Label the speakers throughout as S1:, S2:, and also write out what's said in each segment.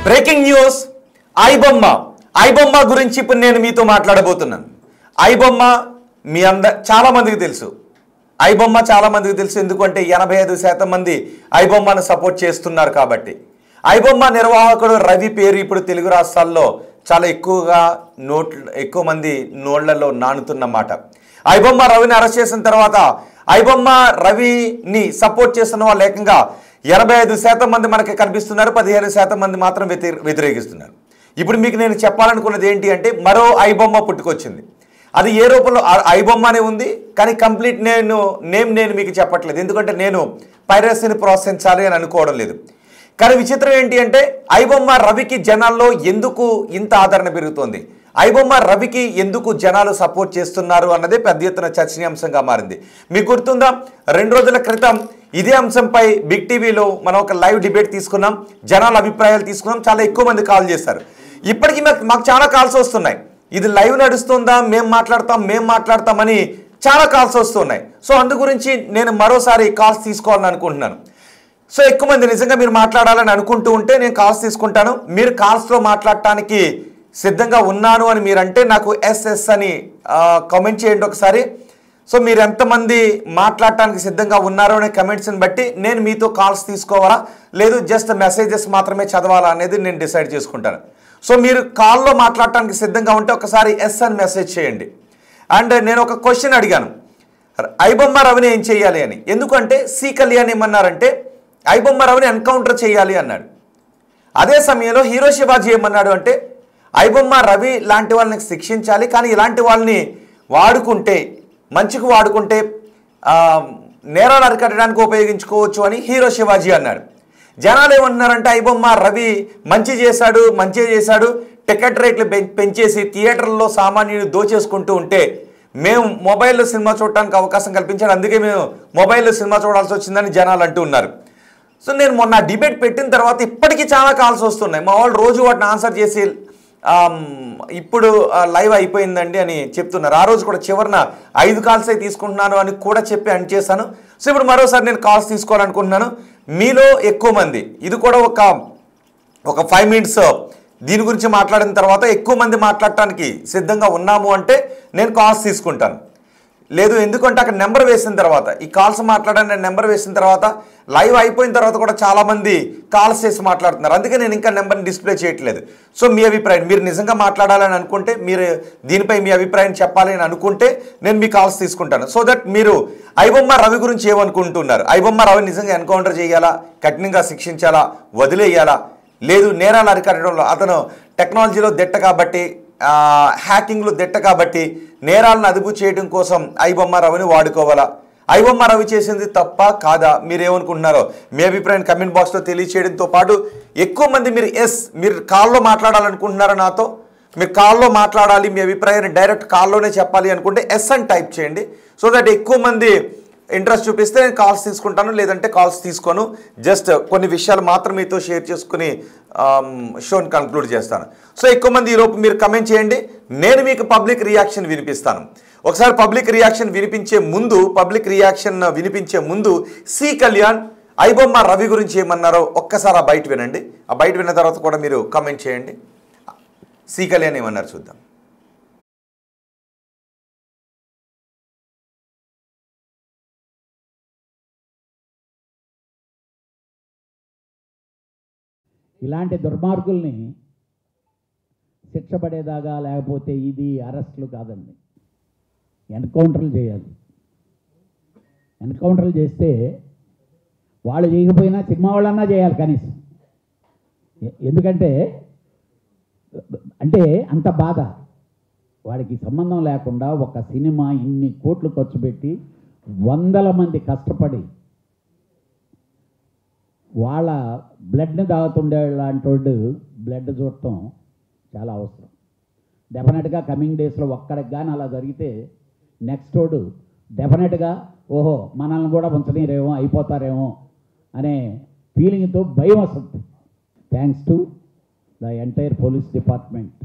S1: Breaking news iBomma గురించి ఇప్పుడు నేను మీతో మాట్లాడబోతున్నాను. ఐబొమ్మ చాలా మందికి తెలుసు. ఐబొమ్మ చాలా మందికి తెలుసు ఎందుకంటే 85% మంది ఐబొమ్మను సపోర్ట్ చేస్తున్నారు కాబట్టి. ఐబొమ్మ నిర్వాహకుడు రవి పేరు ఇప్పుడు తెలుగు రాష్ట్రాల్లో చాలా ఎక్కువ మంది నోళ్లలో నానుతున్నమాట. ఐబొమ్మ రవిని అరెస్ట్ చేసిన తర్వాత ఐబొమ్మ రవిని సపోర్ట్ చేస్తున్న వాళ్ళు ఏకంగా 85% మంది మనకి కనిపిస్తున్నారు, 15% మంది మాత్రం వ్యతిరేకిస్తున్నారు. ఇప్పుడు మీకు నేను చెప్పాలనుకున్నది ఏంటి అంటే, మరో ఐబొమ్మ పుట్టుకొచ్చింది. అది ఏ రూపంలో ఐబొమ్మనే ఉంది, కానీ కంప్లీట్ నేను మీకు చెప్పట్లేదు, ఎందుకంటే నేను పైరసీని ప్రోత్సహించాలి అని అనుకోవడం లేదు. కానీ విచిత్రం ఏంటి అంటే, ఐబొమ్మ రవికి జనాల్లో ఎందుకు ఇంత ఆదరణ పెరుగుతోంది, ఐబొమ్మ రవికి ఎందుకు జనాలు సపోర్ట్ చేస్తున్నారు అన్నదే పెద్ద ఎత్తున చర్చనీయాంశంగా మారింది. మీకు గుర్తుందా, 2 రోజుల క్రితం ఇదే అంశంపై బిగ్ టీవీలో మనం ఒక లైవ్ డిబేట్ తీసుకున్నాం, జనాల అభిప్రాయాలు తీసుకున్నాం. చాలా ఎక్కువ మంది కాల్ చేశారు. ఇప్పటికీ మాకు చాలా కాల్స్ వస్తున్నాయి, ఇది లైవ్ నడుస్తుందా, మేము మాట్లాడతామని చాలా కాల్స్ వస్తున్నాయి. సో అందు గురించి నేను మరోసారి కాల్స్ తీసుకోవాలని అనుకుంటున్నాను. సో ఎక్కువ మంది నిజంగా మీరు మాట్లాడాలని అనుకుంటూ ఉంటే నేను కాల్స్ తీసుకుంటాను. మీరు కాల్స్లో మాట్లాడటానికి సిద్ధంగా ఉన్నాను అని మీరంటే నాకు ఎస్ఎస్ అని కామెంట్ చేయండి ఒకసారి. సో మీరు ఎంతమంది మాట్లాడటానికి సిద్ధంగా ఉన్నారో అనే కమెంట్స్ని బట్టి నేను మీతో కాల్స్ తీసుకోవాలా లేదు జస్ట్ మెసేజెస్ మాత్రమే చదవాలా అనేది నేను డిసైడ్ చేసుకుంటాను. సో మీరు కాల్లో మాట్లాడటానికి సిద్ధంగా ఉంటే ఒకసారి ఎస్ అని మెసేజ్ చేయండి. అండ్ నేను ఒక క్వశ్చన్ అడిగాను, ఐబొమ్మ రవిని ఏం చేయాలి అని. ఎందుకంటే సి కళ్యాణ్ ఏమన్నారంటే ఐబొమ్మ రవిని ఎన్కౌంటర్ చేయాలి అన్నాడు. అదే సమయంలో హీరో శివాజీ ఏమన్నాడు అంటే ఐబొమ్మ రవి లాంటి వాళ్ళని శిక్షించాలి, కానీ ఇలాంటి వాళ్ళని మంచికి వాడుకుంటే నేరాలు అరికట్టడానికి ఉపయోగించుకోవచ్చు అని హీరో శివాజీ అన్నాడు. జనాలు ఏమంటున్నారంటే ఐబొమ్మ రవి మంచి చేశాడు, టికెట్ రేట్లు పెంచేసి థియేటర్లలో సామాన్యులు దోచేసుకుంటూ ఉంటే మేము మొబైల్లో సినిమా చూడటానికి అవకాశం కల్పించాడు, అందుకే మేము మొబైల్లో సినిమా చూడాల్సి వచ్చిందని జనాలు అంటూ ఉన్నారు. సో నేను మొన్న డిబేట్ పెట్టిన తర్వాత ఇప్పటికీ చాలా కాల్స్ వస్తున్నాయి. మా వాళ్ళు రోజు వాటిని ఆన్సర్ చేసి ఇప్పుడు లైవ్ అయిపోయిందండి అని చెప్తున్నారు. ఆ రోజు కూడా చివరిన 5 కాల్స్ అయితే తీసుకుంటున్నాను అని కూడా చెప్పి ఎండ్ చేశాను. సో ఇప్పుడు మరోసారి నేను కాల్స్ తీసుకోవాలనుకుంటున్నాను. మీలో ఎక్కువ మంది ఇది కూడా ఒక 5 మినిట్స్ దీని గురించి మాట్లాడిన తర్వాత ఎక్కువ మంది మాట్లాడటానికి సిద్ధంగా ఉన్నాము అంటే నేను కాల్స్ తీసుకుంటాను. లేదు ఎందుకంటే అక్కడ నెంబర్ వేసిన తర్వాత ఈ కాల్స్ మాట్లాడని నెంబర్ వేసిన తర్వాత లైవ్ అయిపోయిన తర్వాత కూడా చాలామంది కాల్స్ చేసి మాట్లాడుతున్నారు, అందుకే నేను ఇంకా నెంబర్ని డిస్ప్లే చేయట్లేదు. సో మీ అభిప్రాయం, మీరు నిజంగా మాట్లాడాలని అనుకుంటే, మీరు దీనిపై మీ అభిప్రాయం చెప్పాలి అని అనుకుంటే నేను మీ కాల్స్ తీసుకుంటాను. సో దట్ మీరు ఐబొమ్మ రవి గురించి ఏమనుకుంటున్నారు, ఐబొమ్మ రవి నిజంగా ఎన్కౌంటర్ చేయాలా, కఠినంగా శిక్షించాలా, వదిలేయాలా, లేదు నేరాలు అరికట్టడంలో అతను టెక్నాలజీలో దిట్ట కాబట్టి, హ్యాకింగ్లో దిట్ట కాబట్టి నేరాలను అదుపు చేయడం కోసం ఐబొమ్మ రవిని వాడుకోవాలా, ఐబొమ్మ రవి చేసింది తప్ప కాదా, మీరేమనుకుంటున్నారో మీ అభిప్రాయం కమెంట్ బాక్స్లో తెలియచేయడంతో పాటు ఎక్కువ మంది మీరు కాల్లో మాట్లాడాలనుకుంటున్నారో నాతో, మీరు కాల్లో మాట్లాడాలి, మీ అభిప్రాయాన్ని డైరెక్ట్ కాల్లోనే చెప్పాలి అనుకుంటే ఎస్ అని టైప్ చేయండి. సో దట్ ఎక్కువ మంది ఇంట్రెస్ట్ చూపిస్తే నేను కాల్స్ తీసుకుంటాను, లేదంటే కాల్స్ తీసుకోను. జస్ట్ కొన్ని విషయాలు మాత్రం మీతో షేర్ చేసుకుని షోని కంక్లూడ్ చేస్తాను. సో ఎక్కువ మంది ఈలోపు మీరు కమెంట్ చేయండి, నేను మీకు పబ్లిక్ రియాక్షన్ వినిపిస్తాను. ఒకసారి పబ్లిక్ రియాక్షన్ వినిపించే ముందు సి కళ్యాణ్ ఐబొమ్మ రవి గురించి ఏమన్నారో ఒక్కసారి ఆ బయట వినండి. ఆ బయట విన్న తర్వాత కూడా మీరు కమెంట్ చేయండి. సి కళ్యాణ్ ఏమన్నారు చూద్దాం.
S2: ఇలాంటి దుర్మార్గుల్ని శిక్ష పడేదాకా, లేకపోతే ఇది అరెస్టులు కాదండి, ఎన్కౌంటర్లు చేయాలి. ఎన్కౌంటర్లు చేస్తే వాళ్ళు చేయకపోయినా సినిమా వాళ్ళన్నా చేయాలి కనీసం. ఎందుకంటే అంత బాధ, వాడికి సంబంధం లేకుండా ఒక సినిమా ఇన్ని కోట్లు ఖర్చు పెట్టి 100 మంది కష్టపడి వాళ్ళ బ్లడ్ని తాగుతుండే లాంటి వాడు బ్లడ్ చూడటం చాలా అవసరం. డెఫినెట్గా కమింగ్ డేస్లో ఒక్కడికి కానీ అలా జరిగితే నెక్స్ట్ వాడు డెఫినెట్గా ఓహో మనల్ని కూడా ఉంచనీరేమో, అయిపోతారేమో అనే ఫీలింగ్తో భయం వస్తుంది. Thanks to the entire police department,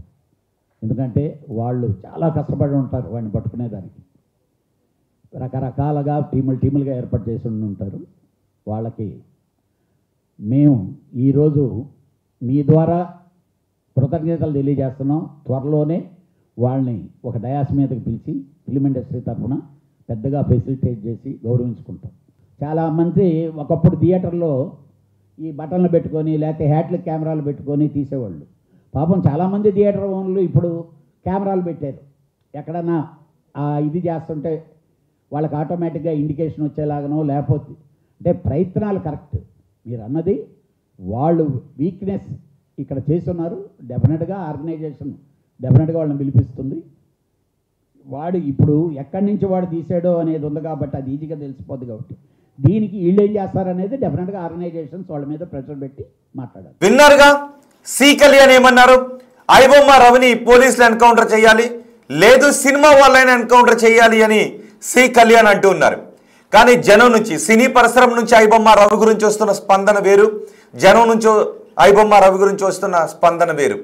S2: ఎందుకంటే వాళ్ళు చాలా కష్టపడి ఉంటారు వాడిని పట్టుకునేదానికి. రకరకాలుగా టీములుగా ఏర్పాటు చేసి ఉంటారు. వాళ్ళకి మేము ఈరోజు మీ ద్వారా కృతజ్ఞతలు తెలియజేస్తున్నాం. త్వరలోనే వాళ్ళని ఒక డయాస్ మీదకి పిలిచి ఫిలిం ఇండస్ట్రీ తరఫున పెద్దగా ఫెసిలిటేట్ చేసి గౌరవించుకుంటాం. చాలామంది ఒకప్పుడు థియేటర్లో ఈ బటన్లు పెట్టుకొని లేకపోతే హ్యాట్లు కెమెరాలు పెట్టుకొని తీసేవాళ్ళు. పాపం చాలామంది థియేటర్ ఓనర్లు ఇప్పుడు కెమెరాలు పెట్టారు. ఎక్కడన్నా ఇది చేస్తుంటే వాళ్ళకి ఆటోమేటిక్గా ఇండికేషన్ వచ్చేలాగనో లేకపోతే అంటే ప్రయత్నాలు కరెక్ట్. మీరు అన్నది వాళ్ళు వీక్నెస్ ఇక్కడ చేస్తున్నారు. డెఫినెట్గా ఆర్గనైజేషన్ డెఫినెట్గా వాళ్ళని పిలిపిస్తుంది. వాడు ఇప్పుడు ఎక్కడి నుంచి వాడు తీసాడో అనేది ఉంది కాబట్టి అది ఈజీగా తెలిసిపోద్ది. కాబట్టి దీనికి వీళ్ళు ఏం చేస్తారనేది డెఫినెట్గా ఆర్గనైజేషన్స్ వాళ్ళ మీద ప్రెషర్ పెట్టి మాట్లాడాలి.
S1: విన్నారుగా సి కళ్యాణ్ ఏమన్నారు? ఐబొమ్మ రవిని పోలీసులు ఎన్కౌంటర్ చేయాలి, లేదు సినిమా వాళ్ళైనా ఎన్కౌంటర్ చేయాలి అని సి కళ్యాణ్ అంటూ ఉన్నారు. కానీ జనం నుంచి, సినీ పరిశ్రమ నుంచి ఐబొమ్మ రవి గురించి వస్తున్న స్పందన వేరు, జనం నుంచి ఐబొమ్మ రవి గురించి వస్తున్న స్పందన వేరు.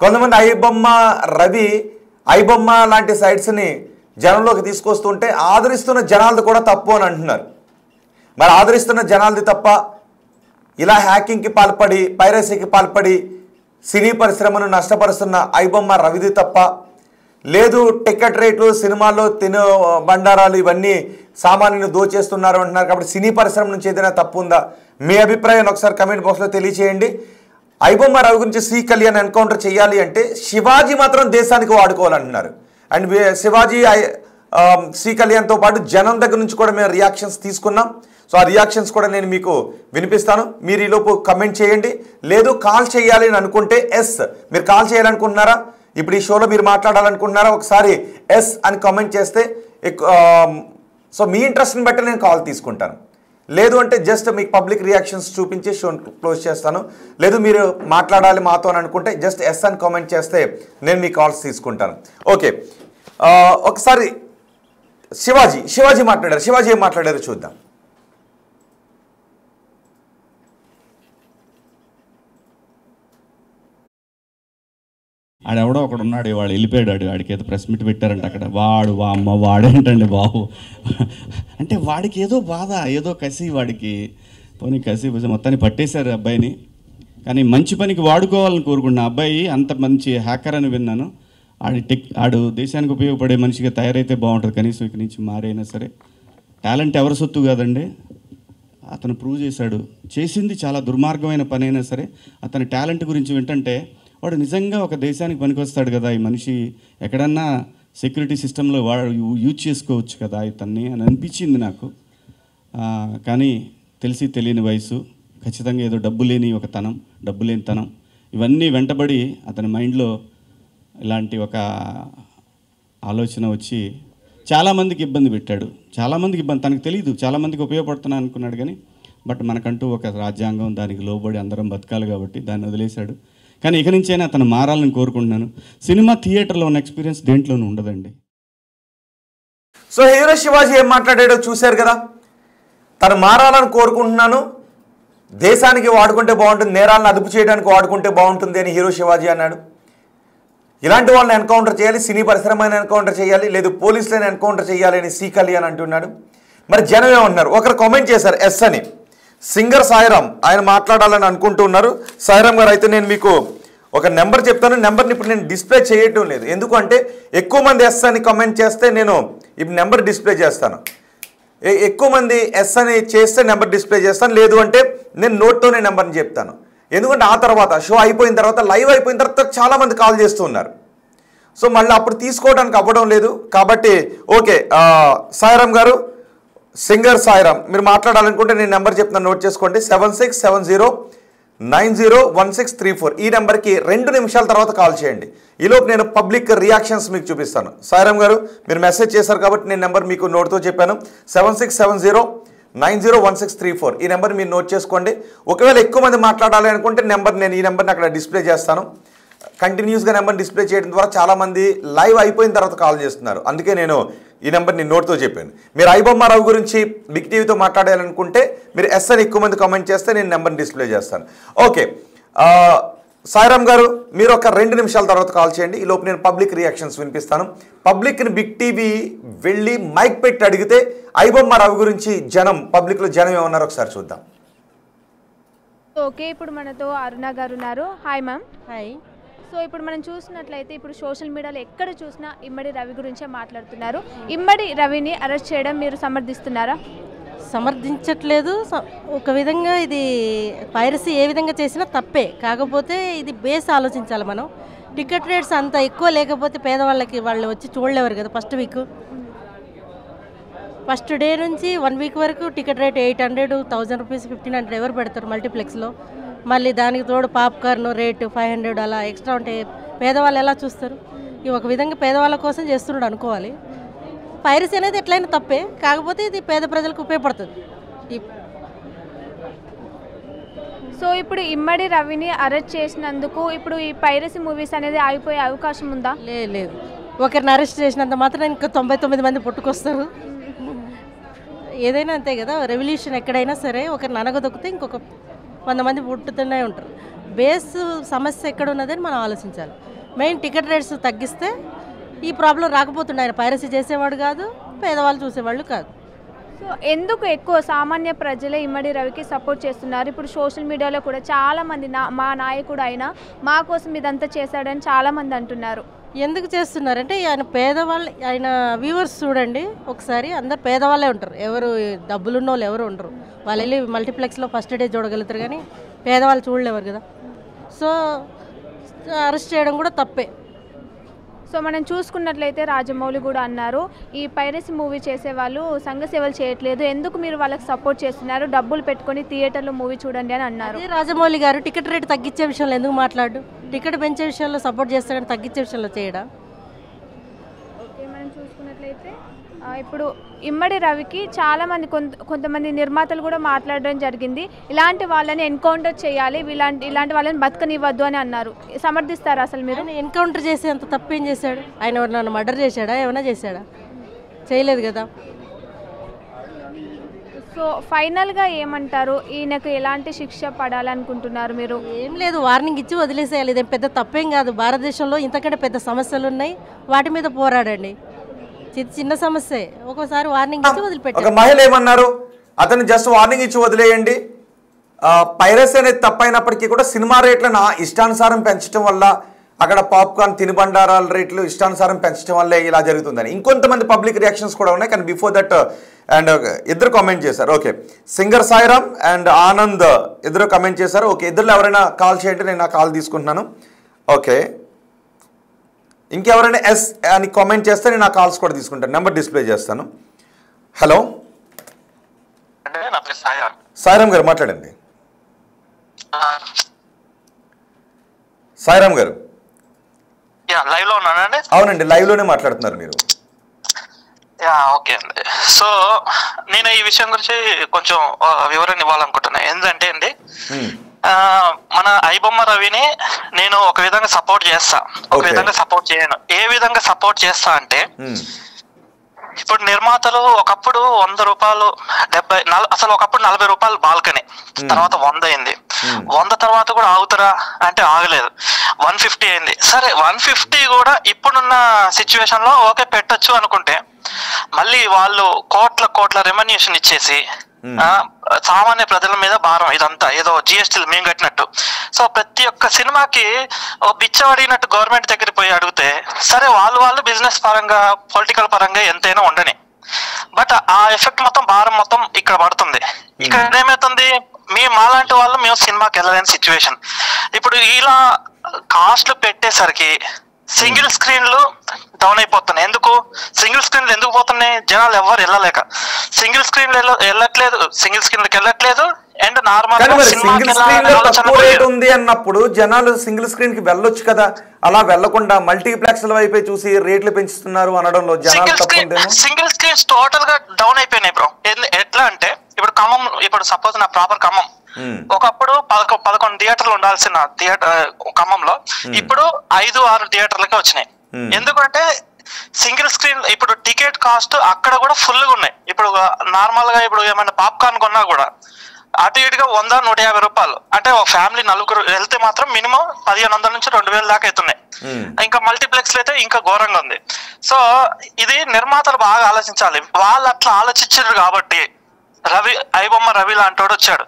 S1: కొంతమంది ఐబొమ్మ లాంటి సైట్స్ని జనంలోకి తీసుకొస్తుంటే ఆదరిస్తున్న జనాలది కూడా తప్పు అని అంటున్నారు. మరి ఆదరిస్తున్న జనాలది తప్ప, ఇలా హ్యాకింగ్కి పాల్పడి పైరసీకి పాల్పడి సినీ పరిశ్రమను నష్టపరుస్తున్న ఐబొమ్మ రవిది తప్ప, లేదు టికెట్ రేట్లు సినిమాల్లో బండారాలు ఇవన్నీ సామాన్యుని దోచేస్తున్నారు అంటున్నారు. కాబట్టి సినీ పరిశ్రమ నుంచి ఏదైనా తప్పు ఉందా? మీ అభిప్రాయాన్ని ఒకసారి కమెంట్ బాక్స్లో తెలియచేయండి. ఐబొమ్మ రవి గురించి సి కళ్యాణ్ ఎన్కౌంటర్ చేయాలి అంటే శివాజీ మాత్రం దేశానికి వాడుకోవాలంటున్నారు. అండ్ శివాజీ సి కళ్యాణ్తో పాటు జనం దగ్గర నుంచి కూడా మేము రియాక్షన్స్ తీసుకున్నాం. సో ఆ రియాక్షన్స్ కూడా నేను మీకు వినిపిస్తాను. మీరు ఈలోపు కమెంట్ చేయండి. లేదు కాల్ చేయాలి అని అనుకుంటే ఎస్, మీరు కాల్ చేయాలనుకుంటున్నారా, ఇప్పుడు ఈ షోలో మీరు మాట్లాడాలనుకుంటున్నారా, ఒకసారి ఎస్ అని కామెంట్ చేస్తే సో మీ ఇంట్రెస్ట్ని బట్టి నేను కాల్ తీసుకుంటాను. లేదు అంటే జస్ట్ మీకు పబ్లిక్ రియాక్షన్స్ చూపించి షోని క్లోజ్ చేస్తాను. లేదు మీరు మాట్లాడాలి మాతో అని అనుకుంటే జస్ట్ ఎస్ అని కామెంట్ చేస్తే నేను మీ కాల్స్ తీసుకుంటాను. ఓకే, ఒకసారి శివాజీ మాట్లాడారు. శివాజీ ఏం మాట్లాడారు చూద్దాం.
S3: ఆడెవడో ఒకడు ఉన్నాడు, వాడు వెళ్ళిపోయాడు. వాడికి ఏదో ప్రెస్ మీట్ పెట్టారంట అక్కడ. వాడేంటండి బాబు అంటే వాడికి ఏదో బాధ, ఏదో కసి, వాడికి పోనీ కసి మొత్తాన్ని పట్టేశారు అబ్బాయిని. కానీ మంచి పనికి వాడుకోవాలని కోరుకుంటున్నా. అబ్బాయి అంత మంచి హ్యాకర్ అని విన్నాను. ఆడు దేశానికి ఉపయోగపడే మనిషిగా తయారైతే బాగుంటుంది. కనీసం ఇక్కడి నుంచి మారైనా సరే. టాలెంట్ ఎవరి సొత్తు కాదండి, అతను ప్రూవ్ చేశాడు. చేసింది చాలా దుర్మార్గమైన పని అయినా సరే అతని టాలెంట్ గురించి వింటుంటే వాడు నిజంగా ఒక దేశానికి పనికొస్తాడు కదా ఈ మనిషి, ఎక్కడన్నా సెక్యూరిటీ సిస్టంలో వాడు యూజ్ చేసుకోవచ్చు కదా ఇతన్ని అని అనిపించింది నాకు. కానీ తెలిసి తెలియని వయసు, ఖచ్చితంగా ఏదో డబ్బు లేని తనం ఇవన్నీ వెంటబడి అతని మైండ్లో ఇలాంటి ఒక ఆలోచన వచ్చి చాలామందికి ఇబ్బంది పెట్టాడు. తనకు తెలియదు, చాలామందికి ఉపయోగపడుతున్నా అనుకున్నాడు. కానీ బట్ మనకంటూ ఒక రాజ్యాంగం, దానికి లోబడి అందరం బతకాలి కాబట్టి దాన్ని వదిలేశాడు. కానీ ఇక నుంచైనా అతను మారాలని కోరుకుంటున్నాను. సినిమా థియేటర్లో ఉన్న ఎక్స్పీరియన్స్ దేంట్లోనూ ఉండదండి.
S1: సో హీరో శివాజీ ఏం మాట్లాడాడో చూశారు కదా. తను మారాలని కోరుకుంటున్నాను, దేశానికి వాడుకుంటే బాగుంటుంది, నేరాలను అదుపు చేయడానికి వాడుకుంటే బాగుంటుంది అని హీరో శివాజీ అన్నాడు. ఇలాంటి వాళ్ళని ఎన్కౌంటర్ చేయాలి, సినీ పరిశ్రమని ఎన్కౌంటర్ చేయాలి, లేదు పోలీసులను ఎన్కౌంటర్ చేయాలి అని సి కళ్యాణ్ అంటున్నాడు. మరి జనం ఏమన్నారు? ఒకరు కామెంట్ చేశారు ఎస్ అని. సింగర్ సాయిరామ్, ఆయన మాట్లాడాలని అనుకుంటున్నారు. సాయిరామ్ గారు, అయితే నేను మీకు ఒక నెంబర్ చెప్తాను. నెంబర్ని ఇప్పుడు నేను డిస్ప్లే చేయటం లేదు, ఎందుకంటే ఎక్కువ మంది ఎస్ అని కామెంట్ చేస్తే నేను ఇప్పుడు నెంబర్ డిస్ప్లే చేస్తాను. ఎక్కువ మంది ఎస్ అని చేస్తే నెంబర్ డిస్ప్లే చేస్తాను, లేదు అంటే నేను నోట్తోనే నెంబర్ని చెప్తాను. ఎందుకంటే ఆ తర్వాత షో అయిపోయిన తర్వాత, లైవ్ అయిపోయిన తర్వాత చాలామంది కాల్ చేస్తూ ఉన్నారు. సో మళ్ళీ అప్పుడు తీసుకోవడానికి అవ్వడం లేదు. కాబట్టి ఓకే, సాయిరామ్ గారు, సింగర్ సాయిరామ్, మీరు మాట్లాడాలనుకుంటే నేను నెంబర్ చెప్తాను, నోట్ చేసుకోండి. 7670901634 ఈ నెంబర్కి 2 నిమిషాల తర్వాత కాల్ చేయండి. ఈలోపు నేను పబ్లిక్ రియాక్షన్స్ మీకు చూపిస్తాను. సాయిరామ్ గారు, మీరు మెసేజ్ చేశారు కాబట్టి నేను నెంబర్ మీకు నోట్తో చెప్పాను. 7670901634 ఈ నెంబర్ మీరు నోట్ చేసుకోండి. ఒకవేళ ఎక్కువ మంది మాట్లాడాలి అనుకుంటే నేను ఈ నెంబర్ని అక్కడ డిస్ప్లే చేస్తాను. కంటిన్యూస్గా నెంబర్ డిస్ప్లే చేయడం ద్వారా చాలామంది లైవ్ అయిపోయిన తర్వాత కాల్ చేస్తున్నారు. అందుకే నేను ఈ నెంబర్ని నోట్తో చెప్పాను. మీరు ఐబొమ్మ రవి గురించి బిగ్ టీవీతో మాట్లాడాలనుకుంటే మీరు ఎస్ అని ఎక్కువ మంది కామెంట్ చేస్తే నేను నెంబర్ని డిస్ప్లే చేస్తాను. ఓకే, సాయిరామ్ గారు, మీరు ఒక 2 నిమిషాల తర్వాత కాల్ చేయండి. ఈ లోపు నేను పబ్లిక్ రియాక్షన్స్ వినిపిస్తాను. పబ్లిక్ని బిగ్ టీవీ వెళ్ళి మైక్ పెట్టి అడిగితే ఐబొమ్మ రవి గురించి పబ్లిక్లో జనం ఏమన్నారో ఒకసారి చూద్దాం.
S4: ఓకే, ఇప్పుడు మనతో అరుణ గారు ఉన్నారు. Hi ma'am.
S5: హాయ్.
S4: సో ఇప్పుడు మనం చూసినట్లయితే ఇప్పుడు సోషల్ మీడియాలో ఎక్కడ చూసినా ఇమ్మడి రవి గురించే మాట్లాడుతున్నారు. ఇమ్మడి రవిని అరెస్ట్ చేయడం మీరు సమర్థిస్తున్నారా?
S5: సమర్థించట్లేదు. ఒక విధంగా ఇది పైరసీ ఏ విధంగా చేసినా తప్పే. కాకపోతే ఇది బేస్ ఆలోచించాలి మనం. టికెట్ రేట్స్ అంత ఎక్కువ లేకపోతే పేదవాళ్ళకి వాళ్ళు వచ్చి చూడలేవారు కదా. ఫస్ట్ డే నుంచి 1 వీక్ వరకు టికెట్ రేట్ 800, 1000 రూపీస్, 1500 ఎవరు పెడతారు మల్టీప్లెక్స్లో? మళ్ళీ దానికి తోడు పాప్కార్న్ రేటు 500 అలా ఎక్స్ట్రా ఉంటే పేదవాళ్ళు ఎలా చూస్తారు? ఇవి ఒక విధంగా పేదవాళ్ళ కోసం చేస్తున్నాడు అనుకోవాలి. పైరసీ అనేది ఎట్లయినా తప్పే, కాకపోతే ఇది పేద ప్రజలకు ఉపయోగపడుతుంది.
S4: సో ఇప్పుడు ఇమ్మడి రవిని అరెస్ట్ చేసినందుకు ఇప్పుడు ఈ పైరసీ మూవీస్ అనేది ఆగిపోయే అవకాశం ఉందా?
S5: లేదు. ఒకరిని అరెస్ట్ చేసినంత మాత్రం ఇంకా 99 మంది పుట్టుకొస్తారు. ఏదైనా అంతే కదా. రెవల్యూషన్ ఎక్కడైనా సరే ఒకరిని అనగదొక్కితే ఇంకొక 100 మంది పుట్టుతూనే ఉంటారు. బేస్ సమస్య ఎక్కడ ఉన్నదని మనం ఆలోచించాలి. మెయిన్ టికెట్ రేట్స్ తగ్గిస్తే ఈ ప్రాబ్లం రాకపోతుండే. ఆయన పైరసీ చేసేవాడు కాదు, పేదవాళ్ళు చూసేవాళ్ళు కాదు.
S4: సో ఎందుకు ఎక్కువ సామాన్య ప్రజలే ఇమ్మడి రవికి సపోర్ట్ చేస్తున్నారు? ఇప్పుడు సోషల్ మీడియాలో కూడా చాలామంది మా నాయకుడు అయినా మా కోసం ఇదంతా చేశాడని చాలామంది అంటున్నారు.
S5: ఎందుకు చేస్తున్నారంటే ఆయన వ్యూవర్స్ చూడండి ఒకసారి, అందరు పేదవాళ్ళే ఉంటారు. ఎవరు డబ్బులున్న వాళ్ళు ఎవరు ఉండరు. వాళ్ళు వెళ్ళి మల్టీప్లెక్స్లో ఫస్ట్ డే చూడగలుగుతారు కానీ పేదవాళ్ళు చూడలేవారు కదా. సో అరెస్ట్ చేయడం కూడా తప్పే.
S4: సో మనం చూసుకున్నట్లయితే రాజమౌళి కూడా అన్నారు, ఈ పైరసీ మూవీ చేసేవాళ్ళు సంఘ సేవలు చేయట్లేదు, ఎందుకు మీరు వాళ్ళకి సపోర్ట్ చేస్తున్నారు, డబ్బులు పెట్టుకొని థియేటర్లో మూవీ చూడండి అని అన్నారు.
S5: రాజమౌళి గారు టికెట్ రేట్ తగ్గించే విషయంలో ఎందుకు మాట్లాడు? టికెట్ పెంచే విషయంలో సపోర్ట్ చేస్తాడని తగ్గించే విషయంలో చేయడా?
S4: ఓకే, మనం చూసుకున్నట్లయితే ఇప్పుడు ఇమ్మడి రవికి చాలామంది కొంతమంది నిర్మాతలు కూడా మాట్లాడడం జరిగింది, ఇలాంటి వాళ్ళని ఎన్కౌంటర్ చేయాలి, ఇలాంటి వాళ్ళని బతకనివ్వద్దు అని అన్నారు. సమర్థిస్తారు అసలు మీరు?
S5: ఎన్కౌంటర్ చేసే అంత తప్పేం చేశాడు? ఆయన ఎవరినైనా మర్డర్ చేశాడా? ఏమైనా చేశాడా? చేయలేదు కదా.
S4: సో ఫైనల్గా ఏమంటారు? ఈయనకు ఎలాంటి శిక్ష పడాలనుకుంటున్నారు మీరు?
S5: ఏం లేదు, వార్నింగ్ ఇచ్చి వదిలేసేయాలి. ఇదేం పెద్ద తప్పేం కాదు. భారతదేశంలో ఇంతకంటే పెద్ద సమస్యలు ఉన్నాయి, వాటి మీద పోరాడండి. చిన్న సమస్య, ఒక్కోసారి వార్నింగ్ ఇచ్చి వదిలిపెట్టారు.
S1: ఒక మహిళ ఏమన్నారు, అతను జస్ట్ వార్నింగ్ ఇచ్చి వదిలేయండి, పైరసీ అనేది తప్పైనప్పటికీ కూడా సినిమా రేట్లను ఇష్టానుసారం పెంచడం వల్ల, అక్కడ పాప్కార్న్ తినుబండారాల రేట్లు ఇష్టానుసారం పెంచడం వల్లే ఇలా జరుగుతుందని ఇంకొంతమంది పబ్లిక్ రియాక్షన్స్ కూడా ఉన్నాయి. కానీ బిఫోర్ దట్ అండ్ ఇద్దరు కామెంట్ చేశారు. Okay, singer Sairam and Anand ఇద్దరు కామెంట్ చేశారు. ఓకే, ఇద్దరు ఎవరైనా కాల్ చేయండి, నేను నా కాల్ తీసుకుంటున్నాను. ఓకే, ఇంకెవరైనా ఎస్ అని కామెంట్ చేస్తే నేను నా కాల్స్ కూడా తీసుకుంటాను. నెంబర్ డిస్ప్లే చేస్తాను. హలో, సాయిరామ్ గారు మాట్లాడండి. సాయిరామ్ గారు
S6: లైవ్ లో ఉన్నానండి.
S1: అవునండి, లైవ్ లోనే మాట్లాడుతున్నారు మీరు.
S6: ఓకే అండి. సో నేను ఈ విషయం గురించి కొంచెం వివరణ ఇవ్వాలనుకుంటున్నా. ఏంటంటే అండి, మన ఐబొమ్మ రవిని నేను ఒక విధంగా సపోర్ట్ చేస్తా, ఒక విధంగా సపోర్ట్ చేయను. ఏ విధంగా సపోర్ట్ చేస్తా అంటే, ఇప్పుడు నిర్మాతలు ఒకప్పుడు 100 రూపాయలు, అసలు ఒకప్పుడు 40 రూపాయలు బాల్కనీ, తర్వాత 100 అయింది. 100 తర్వాత కూడా ఆగుతారా అంటే ఆగలేదు, 150 అయింది. సరే 150 కూడా ఇప్పుడున్న సిచ్యువేషన్ లో ఓకే పెట్టొచ్చు అనుకుంటే, మళ్ళీ వాళ్ళు కోట్ల రెమ్యునరేషన్ ఇచ్చేసి సామాన్య ప్రజల మీద భారం, ఇదంతా ఏదో జిఎస్టీలు మేము కట్టినట్టు. సో ప్రతి ఒక్క సినిమాకి ఓ బిచ్చం అడిగినట్టు గవర్నమెంట్ దగ్గరికి పోయి అడిగితే, సరే వాళ్ళు బిజినెస్ పరంగా పొలిటికల్ పరంగా ఎంతైనా ఉండని, బట్ ఆ ఎఫెక్ట్ మొత్తం భారం మొత్తం ఇక్కడ పడుతుంది. ఇక్కడ ఏమవుతుంది, మాలాంటి వాళ్ళు మేము సినిమాకి వెళ్ళలేని సిచ్యువేషన్. ఇప్పుడు ఇలా కాస్ట్లు పెట్టేసరికి సింగిల్ స్క్రీన్లు డౌన్ అయిపోతున్నాయి. ఎందుకు సింగిల్ స్క్రీన్లు ఎందుకు పోతున్నాయి? జనాలు ఎవరు వెళ్ళలేక సింగిల్ స్క్రీన్లు వెళ్ళట్లేదు, సింగిల్ స్క్రీన్లకు వెళ్ళట్లేదు. అండ్ నార్మల్
S1: ఉంది అన్నప్పుడు జనాలు సింగిల్ స్క్రీన్ కి వెళ్ళొచ్చు కదా, అలా వెళ్లకుండా మల్టీప్లెక్స్ వైపే చూసి రేట్లు పెంచుతున్నారు అనడంలో
S6: సింగిల్ స్క్రీన్స్ టోటల్ గా డౌన్ అయిపోయినాయి బ్రో. ఎట్లా అంటే ఇప్పుడు ఖమ్మం, ఇప్పుడు సపోజ్ నా ప్రాపర్ ఖమ్మం, ఒకప్పుడు 11 థియేటర్లు ఉండాల్సిన ఖమ్మంలో ఇప్పుడు 5-6 థియేటర్లకే వచ్చినాయి. ఎందుకంటే సింగిల్ స్క్రీన్ ఇప్పుడు టికెట్ కాస్ట్ అక్కడ కూడా ఫుల్ గా ఉన్నాయి. ఇప్పుడు నార్మల్ గా ఇప్పుడు ఏమైనా పాప్కార్న్ కొన్నా కూడా అటు ఇటుగా 100-150 రూపాయలు. అంటే ఒక ఫ్యామిలీ 4 వెళ్తే మాత్రం మినిమం 1500 నుంచి 2000 దాకా అవుతున్నాయి. ఇంకా మల్టీప్లెక్స్ అయితే ఇంకా ఘోరంగా ఉంది. సో ఇది నిర్మాతలు బాగా ఆలోచించాలి. వాళ్ళు అట్లా ఆలోచించారు కాబట్టి ఐబొమ్మ రవి లాంటోడు వచ్చాడు.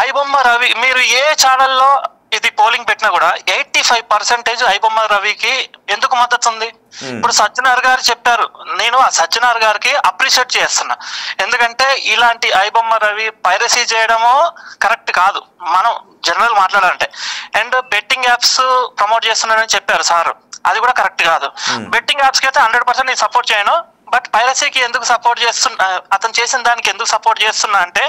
S6: ఐబొమ్మ రవి మీరు ఏ ఛానల్లో ఇది పోలింగ్ పెట్టినా కూడా 85% ఐబొమ్మ రవికి ఎందుకు మద్దతు ఉంది? ఇప్పుడు సజ్జనార్ గారు చెప్పారు, నేను ఆ సజ్జనార్ గారికి అప్రిషియేట్ చేస్తున్నా. ఎందుకంటే ఇలాంటి ఐబొమ్మ రవి పైరసీ చేయడము కరెక్ట్ కాదు మనం జనరల్ మాట్లాడాలంటే. అండ్ బెట్టింగ్ యాప్స్ ప్రమోట్ చేస్తున్నారని చెప్పారు సార్, అది కూడా కరెక్ట్ కాదు. బెట్టింగ్ యాప్స్ కి అయితే 100% నేను సపోర్ట్ చేయను. బట్ పైరసీకి ఎందుకు సపోర్ట్ చేస్తున్నా, అతను చేసిన దానికి ఎందుకు సపోర్ట్ చేస్తున్నా అంటే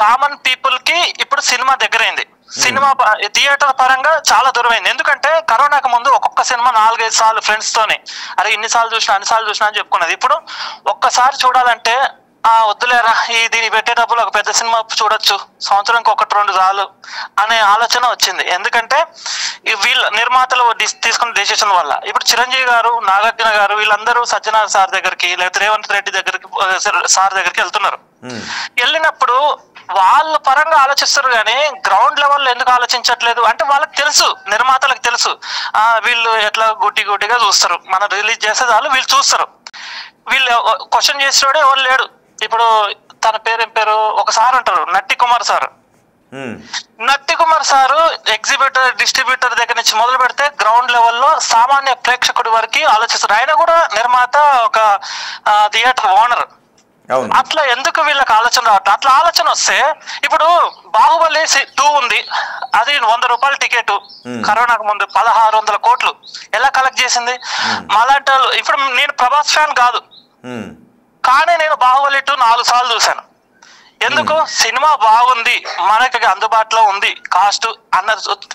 S6: కామన్ పీపుల్ కి ఇప్పుడు సినిమా దగ్గరైంది, సినిమా థియేటర్ పరంగా చాలా దూరమైంది. ఎందుకంటే కరోనాకు ముందు ఒక్కొక్క సినిమా 4-5 సార్లు ఫ్రెండ్స్ తోని అరే ఇన్నిసార్లు చూసినా అన్నిసార్లు చూసినా అని చెప్పుకున్నది. ఇప్పుడు ఒక్కసారి చూడాలంటే వద్దులేరా దీన్ని పెట్టే డబ్బులు ఒక పెద్ద సినిమా చూడొచ్చు, సంవత్సరానికి 1-2 సార్లు అనే ఆలోచన వచ్చింది. ఎందుకంటే వీళ్ళ నిర్మాతలు తీసుకున్న డెసిషన్ వల్ల. ఇప్పుడు చిరంజీవి గారు, నాగార్జున గారు వీళ్ళందరూ సజ్జనార్ సార్ దగ్గరికి లేకపోతే రేవంత్ రెడ్డి దగ్గరికి సార్ దగ్గరికి వెళ్తున్నారు. వెళ్ళినప్పుడు వాళ్ళ పరంగా ఆలోచిస్తారు కానీ గ్రౌండ్ లెవెల్లో ఎందుకు ఆలోచించట్లేదు అంటే వాళ్ళకి తెలుసు, నిర్మాతలకు తెలుసు వీళ్ళు ఎట్లా గుడ్డిగా చూస్తారు, మనం రిలీజ్ చేస్తే చాలు వీళ్ళు చూస్తారు. వీళ్ళు క్వశ్చన్ చేసేవాడే ఎవరు లేడు. ఇప్పుడు తన ఏం పేరు ఒకసారి ఉంటారు నట్టి కుమార్ సార్. నట్టి కుమార్ సారు ఎగ్జిబిటర్ డిస్ట్రిబ్యూటర్ దగ్గర నుంచి మొదలు పెడితే గ్రౌండ్ లెవెల్లో సామాన్య ప్రేక్షకుడి వరకు ఆలోచిస్తారు. ఆయన కూడా నిర్మాత, ఒక థియేటర్ ఓనర్. అట్లా ఎందుకు వీళ్ళకి ఆలోచన రావట్లేదు? అట్లా ఆలోచన వస్తే ఇప్పుడు బాహుబలి 2 ఉంది, అది 100 రూపాయల టికెట్, కరోనాకు ముందు 1600 కోట్లు ఎలా కలెక్ట్ చేసింది? మాలాంటి వాళ్ళు, ఇప్పుడు నేను ప్రభాస్ ఫ్యాన్ కాదు కానీ నేను బాహుబలి 2 4 సార్లు చూశాను. ఎందుకు? సినిమా బాగుంది, మనకి అందుబాటులో ఉంది కాస్ట్ అన్న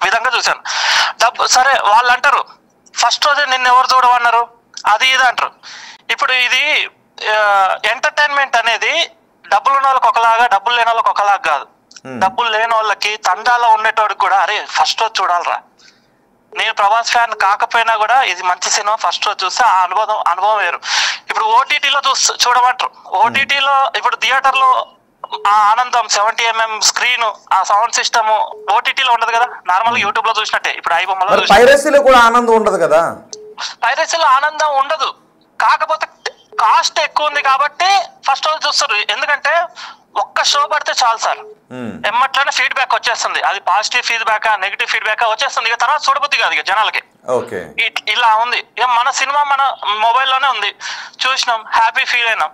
S6: విధంగా చూశాను. సరే వాళ్ళు అంటారు ఫస్ట్ రోజే నిన్ను ఎవరు చూడమన్నారు, అది ఇది అంటారు. ఇప్పుడు ఇది ఎంటర్టైన్మెంట్ అనేది డబ్బులు ఉన్న వాళ్ళకి ఒకలాగా, డబ్బులు లేని వాళ్ళకి ఒకలాగా కాదు. డబ్బులు లేని వాళ్ళకి తండాలో ఉండేటోడికి కూడా అరే ఫస్ట్ రోజు చూడాలరా, నేను ప్రభాస్ ఫ్యాన్ కాకపోయినా కూడా ఇది మంచి సినిమా ఫస్ట్ రోజు చూస్తే ఆ అనుభవం వేరు. ఇప్పుడు ఓటీటీలో చూడమంటారు. ఓటీటీలో ఇప్పుడు థియేటర్లో ఆ ఆనందం 70mm స్క్రీన్, ఆ సౌండ్ సిస్టమ్ ఓటీటీలో ఉండదు కదా, నార్మల్ యూట్యూబ్ లో చూసినట్టే. ఇప్పుడు ఐబొమ్మలో
S1: పైరసీలో కూడా ఆనందం ఉండదు కదా.
S6: పైరసీలో ఆనందం ఉండదు, కాకపోతే కాస్ట్ ఎక్కువ ఉంది కాబట్టి ఫస్ట్ రోజు చూస్తారు. ఎందుకంటే ఒక్క షో పడితే చాలు సార్, ఎమ్మట్లోనే ఫీడ్బ్యాక్ వచ్చేస్తుంది. అది పాజిటివ్ ఫీడ్బ్యాక్ నెగిటివ్ ఫీడ్బ్యాక్ వచ్చేస్తుంది. ఇక తర్వాత చూడబుద్ధి కాదు ఇక జనాలకి. ఇలా ఉంది. మన సినిమా మన మొబైల్లోనే ఉంది, చూసినాం, హ్యాపీ ఫీల్ అయినాం.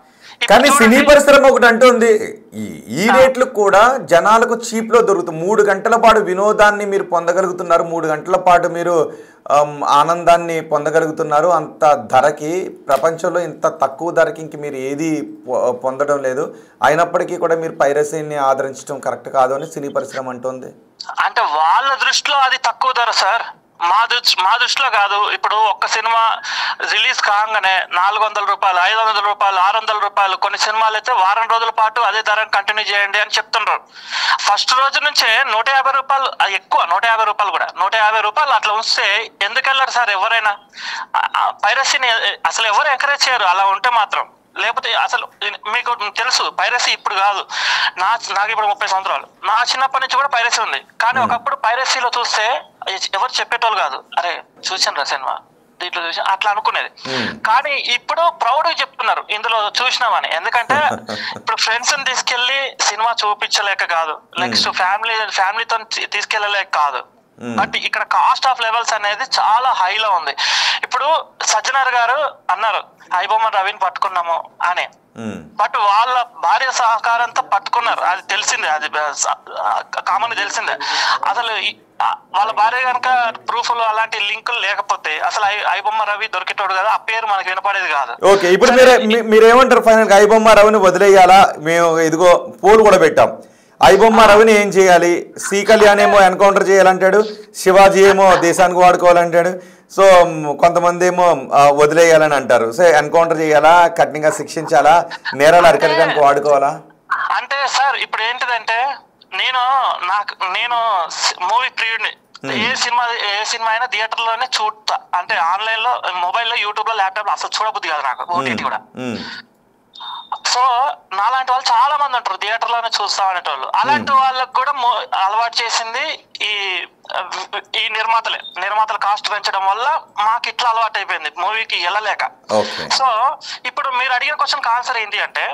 S1: కానీ సినీ పరిశ్రమ ఒకటి అంటుంది, ఈ రేట్లు కూడా జనాలకు చీప్ లో దొరుకుతుంది. 3 గంటల పాటు వినోదాన్ని మీరు పొందగలుగుతున్నారు, 3 గంటల పాటు మీరు ఆనందాన్ని పొందగలుగుతున్నారు. అంత ధరకి, ప్రపంచంలో ఇంత తక్కువ ధరకి ఇంక మీరు ఏది పొందడం లేదు. అయినప్పటికీ కూడా మీరు పైరసీని ఆదరించడం కరెక్ట్ కాదు అని సినీ పరిశ్రమ అంటుంది.
S6: అంటే వాళ్ళ దృష్టిలో అది తక్కువ ధర సార్, మా దృష్టిలో కాదు. ఇప్పుడు ఒక్క సినిమా రిలీజ్ కాగానే 400 రూపాయలు, 500 రూపాయలు, 600 రూపాయలు, కొన్ని సినిమాలు అయితే వారం రోజుల పాటు అదే ధరను కంటిన్యూ చేయండి అని చెప్తున్నారు. ఫస్ట్ రోజు నుంచే 150 రూపాయలు, ఎక్కువ 150 రూపాయలు కూడా, 150 రూపాయలు అట్లా ఉంచితే ఎందుకు వెళ్ళారు సార్ ఎవరైనా? పైరసీని అసలు ఎవరు ఎంకరేజ్ చేయరు అలా ఉంటే మాత్రం. లేకపోతే అసలు మీకు తెలుసు పైరసీ ఇప్పుడు కాదు, నాకు ఇప్పుడు 30 సంవత్సరాలు, నా చిన్నప్పటి నుంచి కూడా పైరసీ ఉంది. కానీ ఒకప్పుడు పైరసీలో చూస్తే ఎవరు చెప్పేటోళ్ళు కాదు, అరే చూసాను రా సినిమా దీంట్లో చూసి అట్లా అనుకునేది. కానీ ఇప్పుడు ప్రౌడ్ గా చెప్తున్నారు ఇందులో చూసినామని. ఎందుకంటే ఇప్పుడు ఫ్రెండ్స్ ని తీసుకెళ్లి సినిమా చూపించలేక కాదు, నెక్స్ట్ ఫ్యామిలీతో తీసుకెళ్లలేక కాదు, బట్ ఇక్కడ కాస్ట్ ఆఫ్ లెవెల్స్ అనేది చాలా హైలో ఉంది. ఇప్పుడు సజ్జనార్ గారు అన్నారు ఐబొమ్మ రవిని పట్టుకున్నాము అని, బట్ వాళ్ళ భార్య సహకారంతో పట్టుకున్నారు, అది తెలిసిందే, అది కామన్ తెలిసిందే. అసలు వాళ్ళ భార్య కనుక ప్రూఫ్లు అలాంటి లింకులు లేకపోతే అసలు ఐబొమ్మ రవి దొరికేటోడు కదా, ఆ పేరు మనకు వినపడేది కాదు.
S1: ఓకే, ఇప్పుడు మీరేమంటారు ఫైనల్ గా? ఐబొమ్మ రవిని వదిలేయాలా? మేము ఇదిగో పోల్ కూడా పెట్టాం, ఐబొమ్మ రవిని ఏం చేయాలి? సి కళ్యాణ్ ఏమో ఎన్కౌంటర్ చేయాలంటాడు, శివాజీ ఏమో దేశానికి వాడుకోవాలంటాడు, సో కొంతమంది ఏమో వదిలేయాలని అంటారు. సో ఎన్కౌంటర్ చేయాలా, కఠినంగా శిక్షించాలా, నేరాలు అరికట్టడానికి వాడుకోవాలా?
S6: అంటే సార్ ఇప్పుడు ఏంటిదంటే నేను మూవీ ప్రియుడిని, ఏ సినిమా అయినా థియేటర్ లోనే చూడతా. అంటే ఆన్లైన్ లో, మొబైల్ లో, యూట్యూబ్ లో, ల్యాప్టాప్ లో అసలు చూడబుద్ధి కాదు నాకు, ఓటీటీ కూడా. సో నాలాంటి వాళ్ళు చాలా మంది ఉంటారు థియేటర్ లోనే చూస్తాం అనేటోళ్ళు. అలాంటి వాళ్ళకి కూడా అలవాటు చేసింది ఈ ఈ నిర్మాతలు కాస్ట్ పెంచడం వల్ల మాకు ఇట్లా అలవాటు అయిపోయింది మూవీకి వెళ్ళలేక. సో ఇప్పుడు మీరు అడిగిన క్వశ్చన్ ఆన్సర్ ఏంటి అంటే,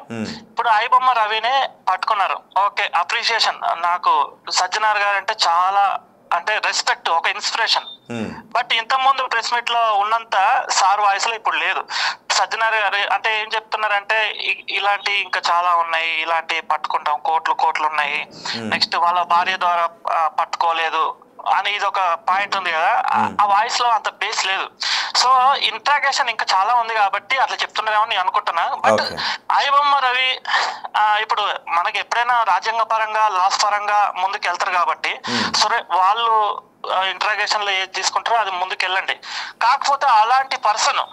S6: ఇప్పుడు ఐబొమ్మ రవినే పట్టుకున్నారు, ఓకే, అప్రిషియేషన్. నాకు సజ్జనార్ గారు అంటే చాలా అంటే రెస్పెక్ట్, ఒక ఇన్స్పిరేషన్. బట్ ఇంత ముందు ప్రెస్ మీట్ లో ఉన్నంత సార్ వాయిస్ లో ఇప్పుడు లేదు. సజ్జనార్ గారు అంటే ఏం చెప్తున్నారంటే, ఇలాంటి ఇంకా చాలా ఉన్నాయి, ఇలాంటి పట్టుకుంటాం, కోట్లు ఉన్నాయి, నెక్స్ట్ వాళ్ళ భార్య ద్వారా పట్టుకోలేదు అని ఇది ఒక పాయింట్ ఉంది కదా, ఆ వాయిస్ లో అంత బేస్ లేదు. సో ఇంట్రాగేషన్ ఇంకా చాలా ఉంది కాబట్టి అట్లా చెప్తున్నారేమో నేను అనుకుంటున్నా. బట్ ఐబొమ్మ రవి ఇప్పుడు మనకి ఎప్పుడైనా రాజ్యాంగ పరంగా లాస్ పరంగా ముందుకు వెళ్తారు కాబట్టి సరే వాళ్ళు ఇంట్రాగేషన్ లో ఏది తీసుకుంటారో అది ముందుకు వెళ్ళండి. కాకపోతే అలాంటి పర్సన్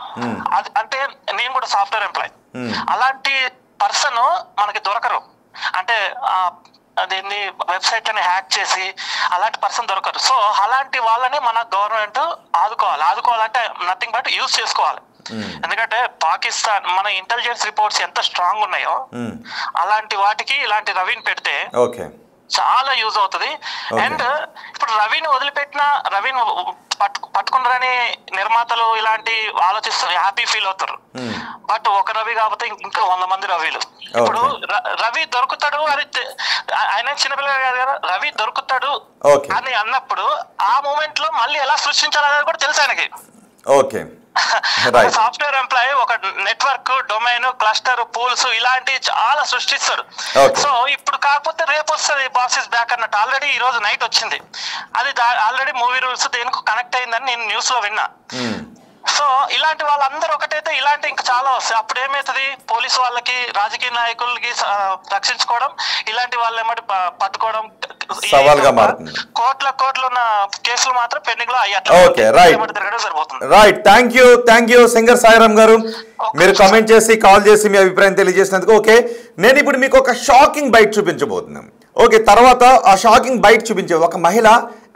S6: అది అంటే నేను కూడా సాఫ్ట్వేర్ ఎంప్లాయ్, అలాంటి పర్సన్ మనకి దొరకరు. అంటే దీన్ని వెబ్సైట్ లని హ్యాక్ చేసి అలాంటి పర్సన్ దొరకరు. సో అలాంటి వాళ్ళని మన గవర్నమెంట్ ఆదుకోవాలంటే నథింగ్ బట్ యూజ్ చేసుకోవాలి. ఎందుకంటే పాకిస్తాన్ మన ఇంటెలిజెన్స్ రిపోర్ట్స్ ఎంత స్ట్రాంగ్ ఉన్నాయో అలాంటి వాటికి ఇలాంటి రవిని పెడితే చాలా యూజ్ అవుతుంది. అండ్ ఇప్పుడు రవిని వదిలిపెట్టిన రవిని పట్టుకున్నారని నిర్మాతలు ఇలాంటి ఆలోచిస్తారు, హ్యాపీ ఫీల్ అవుతారు. బట్ ఒక రవి కాకపోతే ఇంకా 100 మంది రవిలు. ఇప్పుడు రవి దొరుకుతాడు అని ఆయన చిన్నపిల్లలు కాదు కదా, రవి దొరుకుతాడు అని అన్నప్పుడు ఆ మూమెంట్ లో మళ్ళీ ఎలా సృష్టించాలనేది కూడా తెలుసు ఆయనకి. సాఫ్ట్వేర్ ఎంప్లాయ్ ఒక నెట్వర్క్, డొమైన్, క్లస్టర్, పూల్స్ ఇలాంటి చాలా సృష్టిస్తాడు. సో ఇప్పుడు కాకపోతే రేపు వస్తుంది బాస్ ఇస్ బ్యాక్ అన్నట్టు. ఆల్రెడీ ఈ రోజు నైట్ వచ్చింది అది, ఆల్రెడీ మూవీ రూల్స్ దేనికి కనెక్ట్ అయిందని నేను న్యూస్ లో విన్నా. సో ఇలాంటి వాళ్ళందరూ ఒకటైతే ఇలాంటి ఇంకా చాలా వస్తాయి. అప్పుడు ఏమవుతుంది, పోలీసు వాళ్ళకి, రాజకీయ నాయకులకి రక్షించుకోవడం, ఇలాంటి వాళ్ళు ఏమంటే పట్టుకోవడం
S1: సవాల్గా మారుతుంది.
S6: కోట్ల ఉన్న కేసులు మాత్రం పెండింగ్ లో
S1: right. Thank you singer Sairam గారు, మీరు కామెంట్ చేసి కాల్ చేసి మీ అభిప్రాయం తెలియజేసినందుకు. ఓకే, నేను ఇప్పుడు మీకు ఒక షాకింగ్ బైట్ చూపించబోతున్నాను. ఓకే, తర్వాత ఆ షాకింగ్ బైట్ చూపించే ఒక మహిళ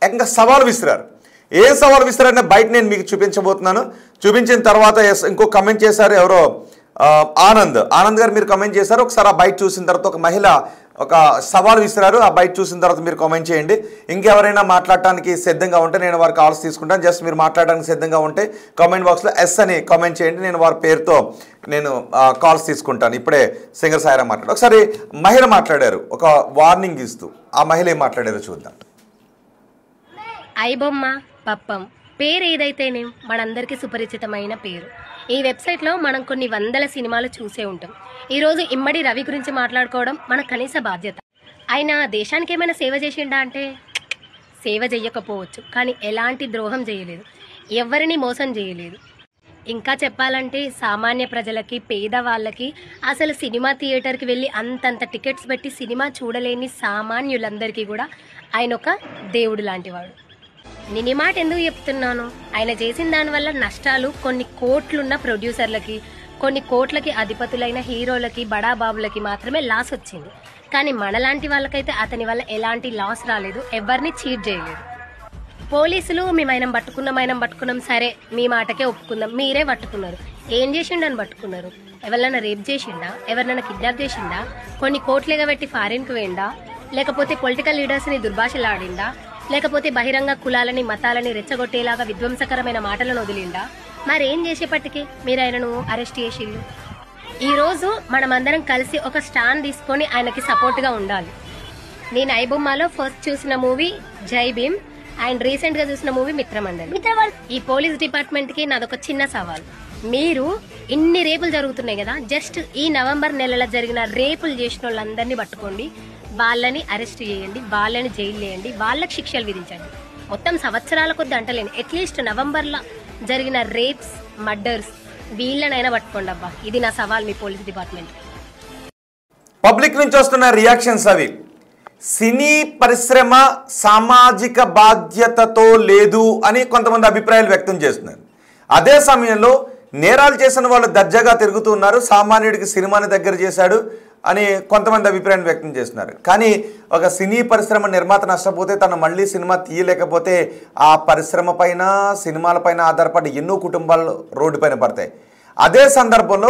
S1: ఏకంగా సవాల్ విసిరారు. ఏ సవాల్ విసిరారనే బయట నేను మీకు చూపించబోతున్నాను. చూపించిన తర్వాత ఇంకో కమెంట్ చేశారు ఎవరో ఆనంద్ గారు, మీరు కమెంట్ చేశారు. ఒకసారి ఆ బైట్ చూసిన తర్వాత ఒక మహిళ ఒక సవాల్ విసిరారు, ఆ బైట్ చూసిన తర్వాత మీరు కామెంట్ చేయండి. ఇంకెవరైనా మాట్లాడటానికి సిద్ధంగా ఉంటే నేను వారి కాల్స్ తీసుకుంటాను. జస్ట్ మీరు మాట్లాడడానికి సిద్ధంగా ఉంటే కామెంట్ బాక్స్లో ఎస్ అని కామెంట్ చేయండి, నేను వారి పేరుతో నేను కాల్స్ తీసుకుంటాను. ఇప్పుడే సింగర్ సాయిరామ్ మాట్లాడారు. ఒకసారి మహిళ మాట్లాడారు ఒక వార్నింగ్ ఇస్తూ, ఆ మహిళ ఏం మాట్లాడారో చూద్దాం.
S7: ఐబొమ్మ పప్పం పేరు ఏదైతేనే మనందరికీ సుపరిచితమైన పేరు. ఈ వెబ్సైట్లో మనం కొన్ని వందల సినిమాలు చూసే ఉంటాం. ఈరోజు ఇమ్మడి రవి గురించి మాట్లాడుకోవడం మన కనీస బాధ్యత. ఆయన దేశానికి ఏమైనా సేవ చేసిండా అంటే సేవ చేయకపోవచ్చు, కానీ ఎలాంటి ద్రోహం చేయలేదు, ఎవరిని మోసం చేయలేదు. ఇంకా చెప్పాలంటే సామాన్య ప్రజలకి, పేదవాళ్ళకి, అసలు సినిమా థియేటర్కి వెళ్ళి అంతంత టికెట్స్ పెట్టి సినిమా చూడలేని సామాన్యులందరికీ కూడా ఆయన ఒక దేవుడు లాంటివాడు. నేను ఈ మాట ఎందుకు చెప్తున్నాను, ఆయన చేసిన దానివల్ల నష్టాలు కొన్ని కోట్లున్న ప్రొడ్యూసర్లకి, కొన్ని కోట్లకి అధిపతులైన హీరోలకి, బడాబాబులకి మాత్రమే లాస్ వచ్చింది. కానీ మనలాంటి వాళ్ళకైతే అతని వల్ల ఎలాంటి లాస్ రాలేదు, ఎవరిని చీట్ చేయలేదు. పోలీసులు మేము పట్టుకున్నాం, సరే మీ మాటకే ఒప్పుకుందాం, మీరే పట్టుకున్నారు, ఏం చేసిండని పట్టుకున్నారు? ఎవరినైనా రేప్ చేసిండా, ఎవరినైనా కిడ్నాప్ చేసిండా, కొన్ని కోట్లుగా పెట్టి ఫారిన్కి వేయండా, లేకపోతే పొలిటికల్ లీడర్స్ని దుర్భాషలాడిండా, లేకపోతే బహిరంగ కులాలని, మతాలని రెచ్చగొట్టేలాగా విధ్వంసకరమైన మాటలను వదిలిండా? మరేం చేసేపటికి మీరు ఆయనను అరెస్ట్ చేసిళ్ళు? ఈరోజు మనమందరం కలిసి ఒక స్టాండ్ తీసుకొని ఆయనకి సపోర్ట్గా ఉండాలి. నేను ఐబొమ్మలో ఫస్ట్ చూసిన మూవీ జై భీమ్ అండ్ రీసెంట్గా చూసిన మూవీ మిత్రమండలి. ఈ పోలీస్ డిపార్ట్మెంట్కి నాదొక చిన్న సవాల్. మీరు ఇన్ని రేపులు జరుగుతున్నాయి కదా, జస్ట్ ఈ నవంబర్ నెలలో జరిగిన రేపులు చేసిన వాళ్ళందరినీ పట్టుకోండి, వాళ్ళని అరెస్ట్ చేయండి, వాళ్ళని జైలు వేయండి, వాళ్ళకి శిక్షలు విధించండి. మొత్తం సంవత్సరాల కొద్ది అంటలేను, అట్లీస్ట్ నవంబర్లో జరిగిన రేప్స్, మర్డర్స్ వీళ్ళనైనా పట్టుకోండి అబ్బా. ఇది నా సవాల్ మీ పోలీస్ డిపార్ట్మెంట్.
S1: పబ్లిక్ నుంచి వస్తున్న రియాక్షన్స్ అవి. సినీ పరిశ్రమ సామాజిక బాధ్యతతో లేదు అని కొంతమంది అభిప్రాయాలు వ్యక్తం చేస్తున్నారు. అదే సమయంలో నేరాలు చేసిన వాళ్ళు దర్జాగా తిరుగుతున్నారు, సామాన్యుడికి సినిమాని దగ్గర చేశాడు అని కొంతమంది అభిప్రాయం వ్యక్తం చేస్తున్నారు. కానీ ఒక సినీ పరిశ్రమ నిర్మాత నష్టపోతే తను మళ్ళీ సినిమా తీయలేకపోతే ఆ పరిశ్రమ పైన, సినిమాల పైన ఆధారపడి ఎన్నో కుటుంబాలు రోడ్డు పైన పడతాయి. అదే సందర్భంలో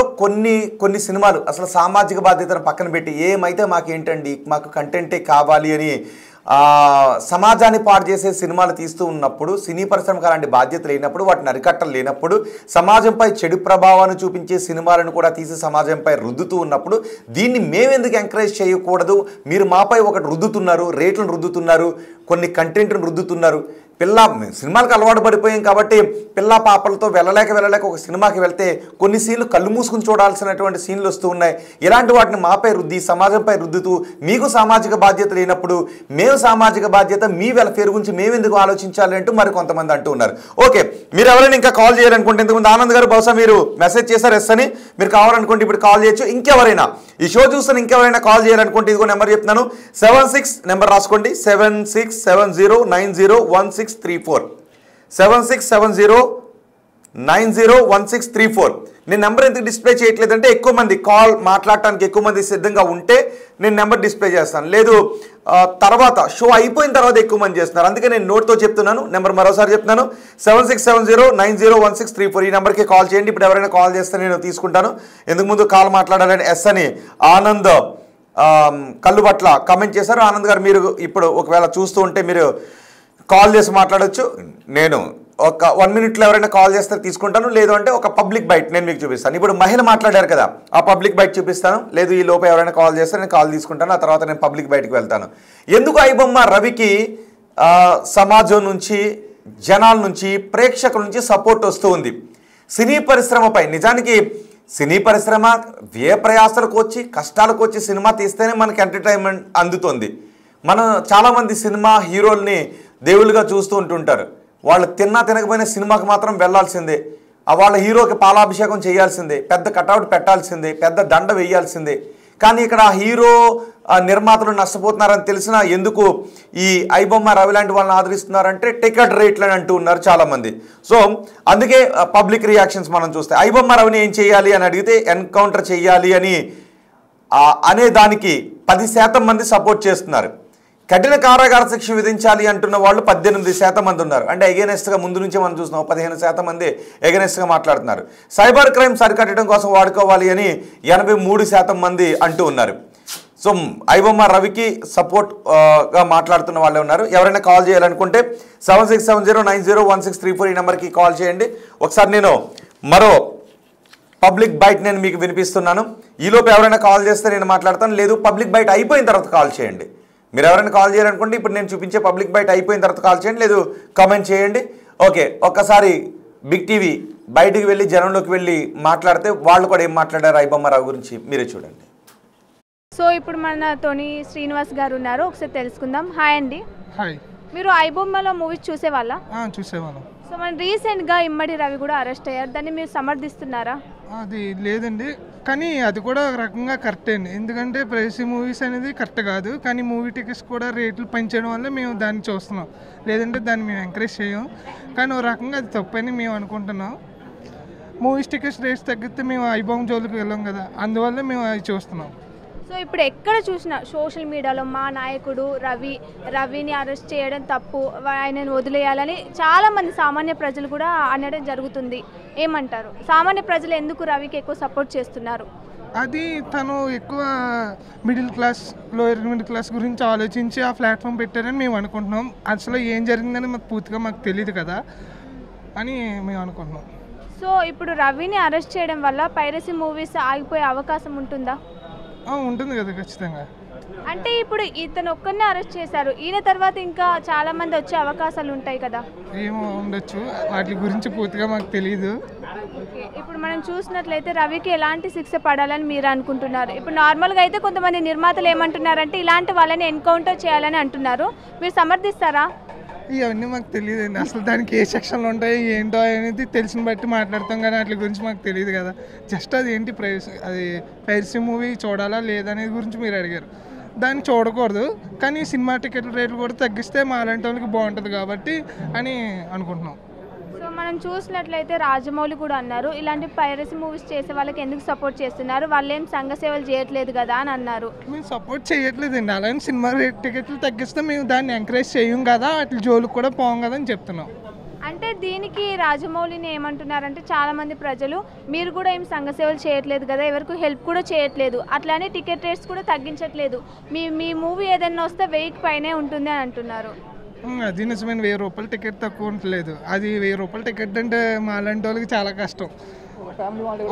S1: కొన్ని సినిమాలు అసలు సామాజిక బాధ్యతను పక్కన పెట్టి ఏమైతే మాకేంటండి, మాకు కంటెంటే కావాలి అని సమాజాన్ని పాడు చేసే సినిమాలు తీస్తూ ఉన్నప్పుడు, సినీ పరిశ్రమకు అలాంటి బాధ్యత లేనప్పుడు, వాటిని అరికట్టలు లేనప్పుడు, సమాజంపై చెడు ప్రభావాన్ని చూపించే సినిమాలను కూడా తీసి సమాజంపై రుద్దుతూ ఉన్నప్పుడు దీన్ని మేమెందుకు ఎంకరేజ్ చేయకూడదు? మీరు మాపై ఒకటి రుద్దుతున్నారు, రేట్లను రుద్దుతున్నారు, కొన్ని కంటెంట్ను రుద్దుతున్నారు. సినిమాలకు అలవాటు పడిపోయాం కాబట్టి పిల్ల పాపలతో వెళ్ళలేక ఒక సినిమాకి వెళ్తే కొన్ని సీన్లు కళ్ళు మూసుకుని చూడాల్సినటువంటి సీన్లు వస్తూ ఉన్నాయి. ఇలాంటి వాటిని మాపై రుద్ది, సమాజంపై రుద్దుతూ మీకు సామాజిక బాధ్యత లేనప్పుడు మేము సామాజిక బాధ్యత, మీ వెల్ఫేర్ గురించి మేమెందుకు ఆలోచించాలి అంటూ మరి కొంతమంది అంటూ ఉన్నారు. ఓకే, మీరు ఎవరైనా ఇంకా కాల్ చేయాలనుకుంటే, ఇంతకుముందు ఆనంద్ గారు బహుశా మీరు మెసేజ్ చేశారు ఎస్ అని, మీరు కావాలనుకుంటే ఇప్పుడు కాల్ చేయొచ్చు. ఇంకెవరైనా ఈ షో చూస్తాను ఇంకెవరైనా కాల్ చేయాలనుకుంటే ఇదిగో నెంబర్ చెప్తున్నాను, 76 నెంబర్ రాసుకోండి, 7670901634 7670901634. నేను నెంబర్ ఎందుకు డిస్ప్లే చేయట్లేదంటే ఎక్కువ మంది కాల్ మాట్లాడటానికి ఎక్కువ మంది సిద్ధంగా ఉంటే నేను నెంబర్ డిస్ప్లే చేస్తాను, లేదు తర్వాత షో అయిపోయిన తర్వాత ఎక్కువ మంది చేస్తున్నారు, అందుకే నేను నోట్తో చెప్తున్నాను. నెంబర్ మరోసారి చెప్తున్నాను, 7670901634. ఈ నెంబర్కి కాల్ చేయండి. ఇప్పుడు ఎవరైనా కాల్ చేస్తే నేను తీసుకుంటాను. ఎందుకు ముందు కాల్ మాట్లాడాలని ఎస్ అని ఆనంద్ కల్లుబట్ల కమెంట్ చేశారు. ఆనంద్ గారు మీరు ఇప్పుడు ఒకవేళ చూస్తూ ఉంటే మీరు కాల్ చేసి మాట్లాడచ్చు. నేను ఒక 1 minute ఎవరైనా కాల్ చేస్తే తీసుకుంటాను, లేదు అంటే ఒక పబ్లిక్ బైట్ నేను మీకు చూపిస్తాను. ఇప్పుడు మహిళ మాట్లాడారు కదా, ఆ పబ్లిక్ బైట్ చూపిస్తాను, లేదు ఈ లోపు ఎవరైనా కాల్ చేస్తే నేను కాల్ తీసుకుంటాను, ఆ తర్వాత నేను పబ్లిక్ బైట్కి వెళ్తాను. ఎందుకు ఐబొమ్మ రవికి సమాజం నుంచి, జనాల నుంచి, ప్రేక్షకుల నుంచి సపోర్ట్ వస్తూ ఉంది సినీ పరిశ్రమపై? నిజానికి సినీ పరిశ్రమ వ్యయ ప్రయాసాలకు వచ్చి కష్టాలకు వచ్చి సినిమా తీస్తేనే మనకి ఎంటర్టైన్మెంట్ అందుతుంది. మనం చాలామంది సినిమా హీరోల్ని దేవుళ్ళుగా చూస్తూ ఉంటుంటారు. వాళ్ళు తినకపోయినా సినిమాకి మాత్రం వెళ్ళాల్సిందే, వాళ్ళ హీరోకి పాలాభిషేకం చేయాల్సిందే, పెద్ద కటౌట్ పెట్టాల్సిందే, పెద్ద దండ వేయాల్సిందే. కానీ ఇక్కడ హీరో నిర్మాతలు నష్టపోతున్నారని తెలిసినా ఎందుకు ఈ ఐబొమ్మ రవి లాంటి వాళ్ళని ఆదరిస్తున్నారంటే టికెట్ రేట్లు అని అంటూ ఉన్నారు చాలామంది. సో అందుకే పబ్లిక్ రియాక్షన్స్ మనం చూస్తే ఐబొమ్మ రవిని ఏం చేయాలి అని అడిగితే ఎన్కౌంటర్ చేయాలి అని అనే దానికి 10% మంది సపోర్ట్ చేస్తున్నారు. కఠిన కారాగార శిక్ష విధించాలి అంటున్న వాళ్ళు 18% మంది ఉన్నారు. అంటే ఎగెనెస్ట్గా ముందు నుంచే మనం చూస్తున్నాం 15% మంది ఎగెనెస్ట్గా మాట్లాడుతున్నారు. సైబర్ క్రైమ్ సరికట్టడం కోసం వాడుకోవాలి అని 83% మంది అంటూ ఉన్నారు. సో ఐబొమ్మ రవికి సపోర్ట్గా మాట్లాడుతున్న వాళ్ళే ఉన్నారు. ఎవరైనా కాల్ చేయాలనుకుంటే 7670901634 ఈ నెంబర్కి కాల్ చేయండి. ఒకసారి నేను మరో పబ్లిక్ బైట్ నేను మీకు వినిపిస్తున్నాను. ఈలోపు ఎవరైనా కాల్ చేస్తే నేను మాట్లాడతాను, లేదు పబ్లిక్ బైట్ అయిపోయిన తర్వాత కాల్ చేయండి. మీరు ఎవరైనా కాల్ చేయాలనుకుంటే ఇప్పుడు నేను చూపించే పబ్లిక్ బైట్ అయిపోయిన తర్వాత కాల్ చేయండి, లేదు కామెంట్ చేయండి. ఓకే, ఒక్కసారి బిగ్ టీవీ బయటికి వెళ్ళి జనంలోకి వెళ్ళి మాట్లాడితే వాళ్ళు కూడా ఏం మాట్లాడారు ఐబొమ్మ రావు గురించి మీరే చూడండి.
S4: సో ఇప్పుడు మనతోని శ్రీనివాస్ గారు ఉన్నారు, ఒకసారి తెలుసుకుందాం. హాయ్ అండి.
S8: హాయ్.
S4: మీరు ఐబొమ్మలో మూవీస్ చూసేవాళ్ళ?
S8: చూసేవాళ్ళం.
S4: సో మన రీసెంట్గా ఇమ్మడి రవి కూడా అరెస్ట్ అయ్యారు, దాన్ని మీరు సమర్థిస్తున్నారా?
S8: అది లేదండి, కానీ అది కూడా ఒక రకంగా కరెక్టే అండి. ఎందుకంటే ప్రైవసీ మూవీస్ అనేది కరెక్ట్ కాదు, కానీ మూవీ టికెట్స్ కూడా రేట్లు పెంచడం వల్ల మేము దాన్ని చూస్తున్నాం, లేదంటే దాన్ని మేము ఎంకరేజ్ చేయం. కానీ ఒక రకంగా అది తప్పని మేము అనుకుంటున్నాం. మూవీస్ టికెట్స్ రేట్స్ తగ్గితే మేము ఐబొమ్మ జోలికి వెళ్ళాం కదా, అందువల్ల మేము అది చూస్తున్నాం.
S4: సో ఇప్పుడు ఎక్కడ చూసినా సోషల్ మీడియాలో మా నాయకుడు రవిని అరెస్ట్ చేయడం తప్పు, ఆయనను వదిలేయాలని చాలామంది సామాన్య ప్రజలు కూడా అనడం జరుగుతుంది. ఏమంటారు? సామాన్య ప్రజలు ఎందుకు రవికి ఎక్కువ సపోర్ట్ చేస్తున్నారు?
S8: అది తను ఎక్కువ middle class, lower middle class గురించి ఆలోచించి ఆ ప్లాట్ఫామ్ పెట్టారని మేము అనుకుంటున్నాం. అసలు ఏం జరిగిందని పూర్తిగా మాకు తెలియదు కదా అని మేము అనుకుంటున్నాం.
S4: సో ఇప్పుడు రవిని అరెస్ట్ చేయడం వల్ల పైరసీ మూవీస్ ఆగిపోయే అవకాశం ఉంటుందా?
S8: ఉంటుంది కదా, ఖచ్చితంగా.
S4: అంటే ఇప్పుడు ఇతను ఒక్కరినే అరెస్ట్ చేశారు, ఈయన తర్వాత ఇంకా చాలా మంది వచ్చే అవకాశాలు ఉంటాయి కదా?
S8: ఏమో ఉండొచ్చు, వాటి గురించి పూర్తిగా మాకు తెలియదు.
S4: ఇప్పుడు మనం చూసినట్లయితే రవికి ఎలాంటి శిక్ష పడాలని మీరు అనుకుంటున్నారు? ఇప్పుడు నార్మల్గా అయితే కొంతమంది నిర్మాతలు ఏమంటున్నారంటే ఇలాంటి వాళ్ళని ఎన్కౌంటర్ చేయాలని అంటున్నారు, మీరు సమర్థిస్తారా?
S8: ఇవన్నీ మాకు తెలియదండి, అసలు దానికి ఏ సెక్షన్లు ఉంటాయి ఏంటో అనేది తెలిసిన బట్టి మాట్లాడతాం, కానీ వాటి గురించి మాకు తెలియదు కదా. జస్ట్ అది ఏంటి పైరసీ మూవీ చూడాలా లేదనేది గురించి మీరు అడిగారు. దాన్ని చూడకూడదు, కానీ సినిమా టికెట్ల రేట్లు కూడా తగ్గిస్తే మా అలాంటి వాళ్ళకి బాగుంటుంది కాబట్టి అని అనుకుంటున్నాం.
S4: సో మనం చూసినట్లయితే రాజమౌళి కూడా అన్నారు ఇలాంటి పైరసీ మూవీస్ చేసే వాళ్ళకి ఎందుకు సపోర్ట్ చేస్తున్నారు, వాళ్ళు ఏం సంఘ సేవలు చేయట్లేదు కదా అని అన్నారు.
S8: మేము సపోర్ట్ చేయట్లేదండి, అలాగే సినిమా టికెట్లు తగ్గిస్తే మేము దాన్ని ఎంకరేజ్ చేయం కదా, అట్లా జోలికి కూడా పోం కదా అని చెప్తున్నాం.
S4: అంటే దీనికి రాజమౌళిని ఏమంటున్నారంటే చాలామంది ప్రజలు మీరు కూడా ఏం సంఘ సేవలు చేయట్లేదు కదా, ఎవరికి హెల్ప్ కూడా చేయట్లేదు, అట్లానే టికెట్ రేట్స్ కూడా తగ్గించట్లేదు, మీ మూవీ ఏదైనా వస్తే 1000 పైనే ఉంటుంది అని అంటున్నారు.
S8: అది నిజమైన ₹1000 టికెట్ తక్కువ ఉండలేదు. అది ₹1000 టికెట్ అంటే మాలాంటి వాళ్ళకి చాలా కష్టం,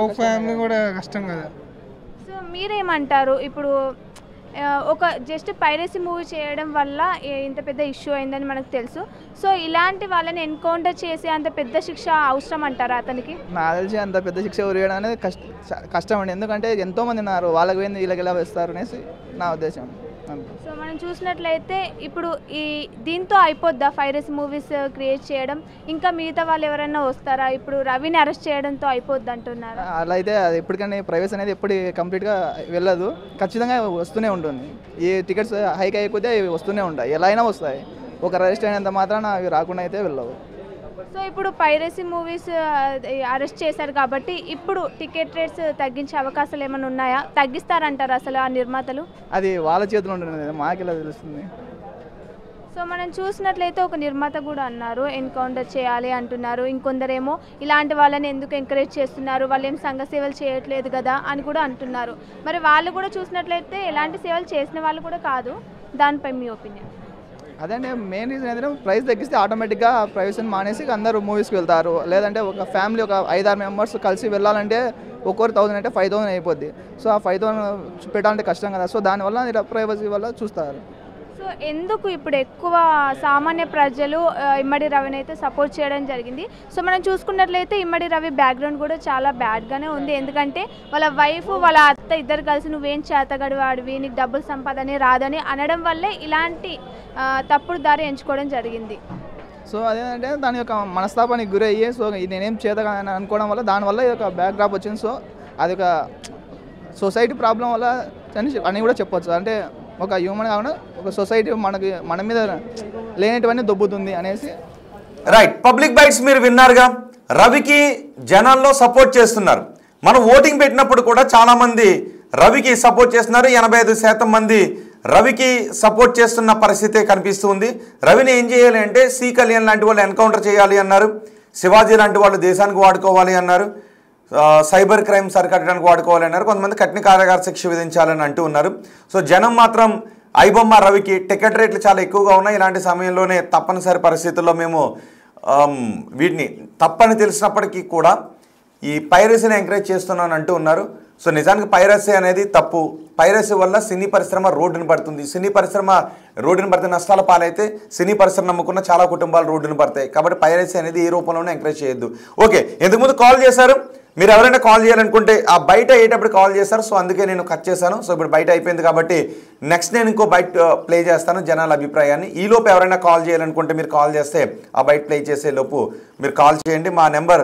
S8: ఒక ఫ్యామిలీ కూడా కష్టం కదా.
S4: సో మీరేమంటారు? ఇప్పుడు ఒక జస్ట్ పైరసీ మూవీ చేయడం వల్ల ఇంత పెద్ద ఇష్యూ అయిందని మనకు తెలుసు. సో ఇలాంటి వాళ్ళని ఎన్కౌంటర్ చేసి అంత పెద్ద శిక్ష అవసరం అంటారా అతనికి?
S9: నాకు తెలిసి అంత పెద్ద శిక్ష ఉరియడం అనేది కష్టం అండి. ఎందుకంటే ఎంతోమంది ఉన్నారు, వాళ్ళకి పోయింది వీళ్ళకి ఎలా వేస్తారు అనేసి నా ఉద్దేశం.
S4: సో మనం చూసినట్లయితే ఇప్పుడు దీంతో అయిపోద్దా పైరసీ మూవీస్ క్రియేట్ చేయడం? ఇంకా మిగతా వాళ్ళు ఎవరైనా వస్తారా? ఇప్పుడు రవిని అరెస్ట్ చేయడంతో అయిపోద్ది అంటున్నారు.
S9: అలా అయితే అది ఎప్పటికైనా ప్రైవసీ అనేది ఎప్పుడు కంప్లీట్గా వెళ్ళదు, ఖచ్చితంగా వస్తూనే ఉంటుంది. ఈ టికెట్స్ హైక్ అయిపోతే అవి వస్తూనే ఉంటాయి, ఎలా అయినా వస్తాయి. ఒక అరెస్ట్ అయినంత మాత్రాన అవి రాకుండా అయితే వెళ్ళవు.
S4: సో ఇప్పుడు పైరసీ మూవీస్ అరెస్ట్ చేశారు కాబట్టి ఇప్పుడు టికెట్ రేట్స్ తగ్గించే అవకాశాలు ఏమైనా ఉన్నాయా? తగ్గిస్తారంటారు అసలు ఆ నిర్మాతలు?
S9: అది వాళ్ళ చేతిలో ఉంటుంది, మాకెలా తెలుస్తుంది.
S4: సో మనం చూసినట్లయితే ఒక నిర్మాత కూడా అన్నారు ఎన్కౌంటర్ చేయాలి అంటున్నారు. ఇంకొందరేమో ఇలాంటి వాళ్ళని ఎందుకు ఎంకరేజ్ చేస్తున్నారు, వాళ్ళు ఏం సంఘ సేవలు చేయట్లేదు కదా అని కూడా అంటున్నారు. మరి వాళ్ళు కూడా చూసినట్లయితే ఎలాంటి సేవలు చేసిన వాళ్ళు కూడా కాదు. దానిపై మీ ఒపీనియన్?
S9: అదే మెయిన్ రీజన్ ఏంటంటే ప్రైస్ తగ్గిస్తే ఆటోమేటిక్గా ప్రైవేషన్ మానేసి అందరూ మూవీస్కి వెళ్తారు. లేదంటే ఒక ఫ్యామిలీ ఒక 5-6 మెంబర్స్ కలిసి వెళ్ళాలంటే ఒక్కొరు 1000 అంటే 5000 అయిపోద్ది. సో ఆ 5000 పెట్టాలంటే కష్టం కదా. సో దానివల్ల ప్రైవసీ వల్ల చూస్తారు.
S4: సో ఎందుకు ఇప్పుడు ఎక్కువ సామాన్య ప్రజలు ఇమ్మడి రవిని అయితే సపోర్ట్ చేయడం జరిగింది? సో మనం చూసుకున్నట్లయితే ఇమ్మడి రవి బ్యాక్గ్రౌండ్ కూడా చాలా బ్యాడ్గానే ఉంది. ఎందుకంటే వాళ్ళ వైఫ్ వాళ్ళ అత్త ఇద్దరు కలిసి నువ్వేం చేతగడి వాడివి, నీకు డబ్బులు సంపాదనే రాదని అనడం వల్లే ఇలాంటి తప్పుడు దారి ఎంచుకోవడం జరిగింది.
S9: సో అదేంటంటే దాని యొక్క మనస్తాపానికి గురయ్యి సో నేనేం చేతగాని అనుకోవడం వల్ల దానివల్ల ఇది ఒక బ్యాక్ డ్రాప్ వచ్చింది. సో అది ఒక సొసైటీ ప్రాబ్లం వల్ల అని కూడా చెప్పొచ్చు. అంటే ఒక హ్యూమన్ కాకుండా ఒక సొసైటీ మన మీద లేనిటివన్నీ దొబ్బుతుంది అనేసి.
S1: రైట్, పబ్లిక్ బైట్స్ మీరు విన్నారుగా. రవికి జనాల్లో సపోర్ట్ చేస్తున్నారు. మనం ఓటింగ్ పెట్టినప్పుడు కూడా చాలామంది రవికి సపోర్ట్ చేస్తున్నారు. 85% మంది రవికి సపోర్ట్ చేస్తున్న పరిస్థితే కనిపిస్తుంది. రవిని ఏం చేయాలి అంటే సి కళ్యాణ్ లాంటి వాళ్ళు ఎన్కౌంటర్ చేయాలి అన్నారు, శివాజీ లాంటి వాళ్ళు దేశానికి వాడుకోవాలి అన్నారు, సైబర్ క్రైమ్స్ అరికట్టడానికి వాడుకోవాలి అన్నారు, కొంతమంది కఠిన కారాగార శిక్ష విధించాలని అంటూ ఉన్నారు. సో జనం మాత్రం ఐబొమ్మ రవికి టికెట్ రేట్లు చాలా ఎక్కువగా ఉన్నాయి, ఇలాంటి సమయంలోనే తప్పనిసరి పరిస్థితుల్లో మేము వీటిని తప్పని తెలిసినప్పటికీ కూడా ఈ పైరసీని ఎంకరేజ్ చేస్తున్నాను అంటూ ఉన్నారు. సో నిజానికి పైరసీ అనేది తప్పు. పైరసీ వల్ల సినీ పరిశ్రమ రోడ్డున పడుతుంది. సినీ పరిశ్రమ రోడ్డున పడితే నష్టాల పాలైతే సినీ పరిశ్రమ నమ్ముకున్న చాలా కుటుంబాలు రోడ్డున పడతాయి. కాబట్టి పైరసీ అనేది ఏ రూపంలోనే ఎంకరేజ్ చేయొద్దు. ఓకే, ఇంతకుముందు కాల్ చేశారు, మీరు ఎవరైనా కాల్ చేయాలనుకుంటే ఆ బయట అయ్యేటప్పుడు కాల్ చేశారు. సో అందుకే నేను కట్ చేశాను. సో ఇప్పుడు బయట అయిపోయింది కాబట్టి నెక్స్ట్ నేను ఇంకో బయట ప్లే చేస్తాను జనాల అభిప్రాయాన్ని. ఈలోపు ఎవరైనా కాల్ చేయాలనుకుంటే మీరు కాల్ చేస్తే ఆ బయట ప్లే చేసే లోపు మీరు కాల్ చేయండి. మా నెంబర్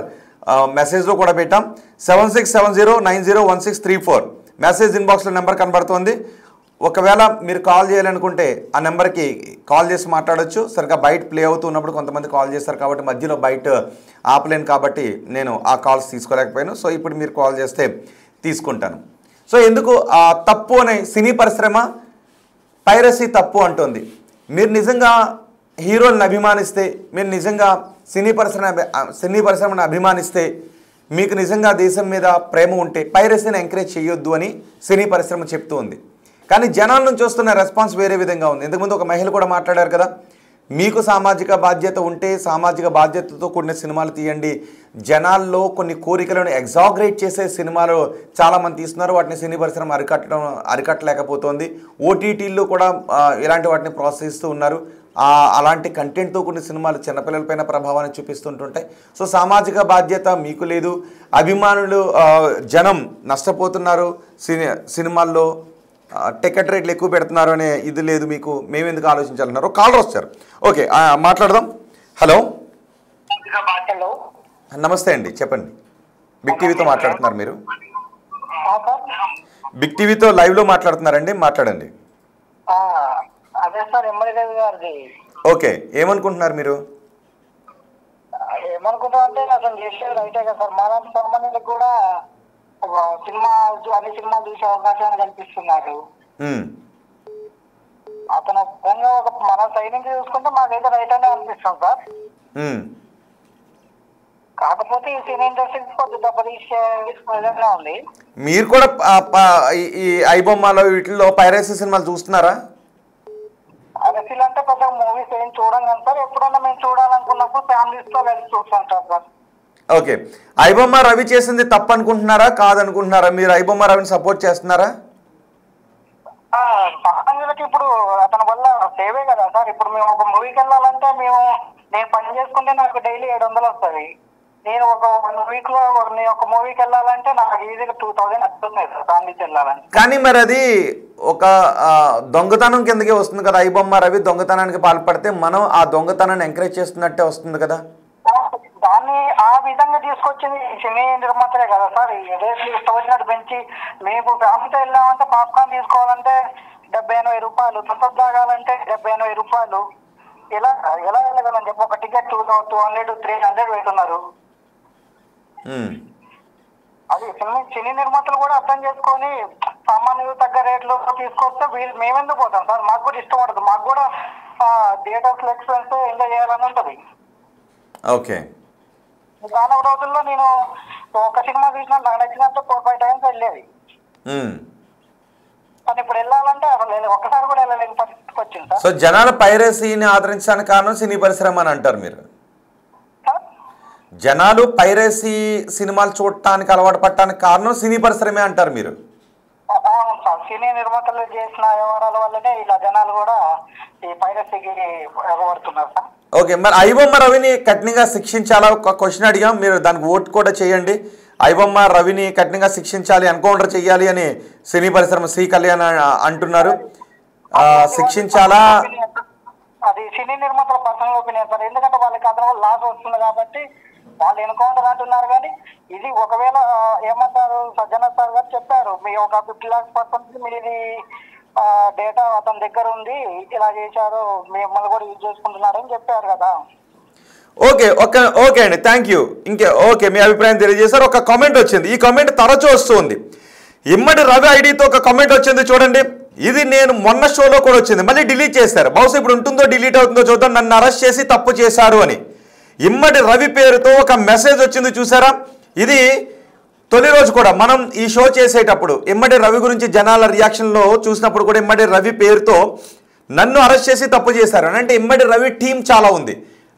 S1: మెసేజ్లో కూడా పెట్టాం, 7670901634. మెసేజ్ ఇన్బాక్స్లో నెంబర్ కనబడుతుంది. ఒకవేళ మీరు కాల్ చేయాలనుకుంటే ఆ నెంబర్కి కాల్ చేసి మాట్లాడొచ్చు. సరిగ్గా బయట ప్లే అవుతున్నప్పుడు కొంతమంది కాల్ చేస్తారు కాబట్టి మధ్యలో బయట ఆపలేను కాబట్టి నేను ఆ కాల్స్ తీసుకోలేకపోయాను. సో ఇప్పుడు మీరు కాల్ చేస్తే తీసుకుంటాను. సో ఎందుకు తప్పు అనే సినీ పరిశ్రమ పైరసీ తప్పు అంటుంది. మీరు నిజంగా హీరోలను అభిమానిస్తే, మీరు నిజంగా సినీ పరిశ్రమను అభిమానిస్తే, మీకు నిజంగా దేశం మీద ప్రేమ ఉంటే పైరసీని ఎంకరేజ్ చేయొద్దు అని సినీ పరిశ్రమ చెప్తూ ఉంది. కానీ జనాల నుంచి వస్తున్న రెస్పాన్స్ వేరే విధంగా ఉంది. ఇంతకుముందు ఒక మహిళ కూడా మాట్లాడారు కదా, మీకు సామాజిక బాధ్యత ఉంటే సామాజిక బాధ్యతతో కూడిన సినిమాలు తీయండి. జనాల్లో కొన్ని కోరికలను ఎగ్జాగరేట్ చేసే సినిమాలు చాలామంది తీస్తున్నారు, వాటిని సినీ పరిశ్రమ అరికట్టలేకపోతుంది. ఓటీటీల్లో కూడా ఇలాంటి వాటిని ప్రోత్సహిస్తూ ఉన్నారు. అలాంటి కంటెంట్తో కొన్ని సినిమాలు చిన్నపిల్లలపైన ప్రభావాన్ని చూపిస్తుంటుంటాయి. సో సామాజిక బాధ్యత మీకు లేదు, అభిమానులు జనం నష్టపోతున్నారు, సినిమాల్లో టికెట్ రేట్లు ఎక్కువ పెడుతున్నారు అనే ఇది లేదు మీకు, మేమెందుకు ఆలోచించాలన్నారు. కాలర్ వచ్చారు. ఓకే, మాట్లాడదాం. హలో, నమస్తే అండి, చెప్పండి. బిగ్ టీవీతో మాట్లాడుతున్నారు మీరు? బిగ్ టీవీతో లైవ్లో మాట్లాడుతున్నారండి, మాట్లాడండి.
S10: అదే సార్ ఇమ్మడి రవి గారిది.
S1: ఓకే, ఏమనుకుంటున్నారు మీరు?
S10: ఏమనుకుంటా అంటే అతను చేసేది రైటే కదా సార్. మాలాంటి సామాన్యులకు కూడా సినిమా అన్ని సినిమాలు చూసే అవకాశాన్ని కల్పిస్తున్నారు. అతను ఒక మన సైడ్ నుంచి చూసుకుంటే మాకైతే రైట్ అనే అనిపిస్తుంది సార్. కాకపోతే ఈ సినీ ఇండస్ట్రీ కొద్దిగా దెబ్బతీసే విధంగా ఉంది.
S1: మీరు కూడా ఈ ఐబొమ్మలో వీటిల్లో పైరసీ సినిమాలు చూస్తున్నారా?
S10: పైరసీలు అంటే పెద్ద మూవీస్ ఏం చూడం కానీ సార్, ఎప్పుడైనా మేము చూడాలనుకున్నప్పుడు ఫ్యామిలీస్ తో వెళ్ళి చూస్తుంటాం సార్.
S1: ఓకే, ఐబొమ్మ రవి చేసింది తప్పు అనుకుంటున్నారా కాదనుకుంటున్నారా? మీరు ఐబొమ్మ రవిని సపోర్ట్ చేస్తున్నారా?
S10: సామాన్యులకి ఇప్పుడు అతని వల్ల సేవే కదా సార్. ఇప్పుడు మేము ఒక మూవీకి వెళ్ళాలంటే నేను పని చేసుకుంటే నాకు డైలీ 700 వస్తుంది. నేను ఒక 1 వీక్ లో నేను ఒక మూవీకి వెళ్ళాలంటే నాకు ఈజీగా 2000 వస్తుంది సార్ ఫ్యామిలీకి వెళ్ళాలంటే.
S1: కానీ మరి అది ఒక దొంగతనం కిందకే వస్తుంది కదా. ఐబొమ్మ రవి దొంగతనానికి పాల్పడితే మనం ఆ దొంగతనాన్ని ఎంకరేజ్ చేస్తున్నట్టే వస్తుంది కదా.
S10: దాన్ని ఆ విధంగా తీసుకొచ్చింది సినీ నిర్మాతలే కదా సార్. రేట్లు ఇష్టం వచ్చినట్టు పెంచి మేము ఫ్యామిలీతో వెళ్ళామంటే పాప్కార్న్ తీసుకోవాలంటే 70-80 రూపాయలు, దుంపలు తాగాలంటే 70-80 రూపాయలు. ఎలా వెళ్ళగలని చెప్పి ఒక టికెట్ 200-300 పెడుతున్నారు. అది సినీ నిర్మాతలు కూడా అర్థం చేసుకొని సామాన్యులు తగ్గ రేట్లు తీసుకొస్తే మేమెందుకు పోతాం సార్? మాకు కూడా ఇష్టం ఉంటుంది, మాకు కూడా థియేటర్స్ ఎక్స్పీరియన్స్ ఎంజాయ్ చేయాలని ఉంటుంది.
S1: ఓకే,
S10: చాలా రోజుల్లో నేను ఒక సినిమా చూసినా నాకు నచ్చినట్టు 4-5 టైమ్స్ వెళ్ళేది. కానీ ఇప్పుడు వెళ్ళాలంటే అసలు ఒక్కసారి కూడా వెళ్ళలేని పరిస్థితికి వచ్చింది సార్.
S1: సో జనాల పైరసీని ఆదరించడానికి కారణం సినీ పరిశ్రమ అని అంటారు మీరు? జనాలు పైరసీ సినిమాలు చూడటానికి అలవాటు పడటానికి కారణం సినీ పరిశ్రమే అంటారు మీరు?
S10: అవును సార్, సినీ నిర్మాతలు చేసిన వ్యవహారాల వల్లనే ఇలా జనాలు కూడా ఈ పైరసీకి ఎగబడుతున్నారు సార్.
S1: ఓకే, మరి ఐబొమ్మ రవిని కఠినంగా శిక్షించాలా? ఒక క్వశ్చన్ అడిగాం, మీరు దానికి ఓటు కూడా చేయండి. ఐబొమ్మ రవిని కఠినంగా శిక్షించాలి, ఎన్కౌంటర్ చేయాలి అని సినీ పరిశ్రమ సి కళ్యాణ్ అంటున్నారు. శిక్షించాలా?
S10: అది సినీ నిర్మాతల పర్సనల్ ఒపీనియన్ సార్. ఎందుకంటే వాళ్ళకి అతను లాస్ వస్తుంది కాబట్టి వాళ్ళు ఎన్కౌంటర్ అంటున్నారు. కానీ ఇది ఒకవేళ ఏమంటారు, సజ్జన సార్ గారు చెప్పారు, మీ ఒక 50 lakhs పర్సెంట్ మీది డేటా అతని దగ్గర ఉంది, ఇలా చేశారు, మిమ్మల్ని కూడా యూజ్ చేసుకుంటున్నారని చెప్పారు కదా.
S1: ఓకే అండి, థ్యాంక్ యూ. ఓకే, మీ అభిప్రాయం తెలియజేశారు. ఒక కామెంట్ వచ్చింది, ఈ కామెంట్ తరచూ వస్తుంది. ఇమ్మడి రవి ఐడితో ఒక కామెంట్ వచ్చింది చూడండి. ఇది నేను మొన్న షోలో కూడా వచ్చింది, మళ్ళీ డిలీట్ చేశారు. బహుశా ఇప్పుడు ఉంటుందో డిలీట్ అవుతుందో చూద్దాం. నన్ను అరెస్ట్ చేసి తప్పు చేశారు అని ఇమ్మడి రవి పేరుతో ఒక మెసేజ్ వచ్చింది చూసారా. ఇది తొలి రోజు కూడా మనం ఈ షో చేసేటప్పుడు ఇమ్మడి రవి గురించి జనాల రియాక్షన్లో చూసినప్పుడు కూడా ఇమ్మడి రవి పేరుతో నన్ను అరెస్ట్ చేసి తప్పు చేశారు అని. అంటే ఇమ్మడి రవి టీం చాలా ఉంది.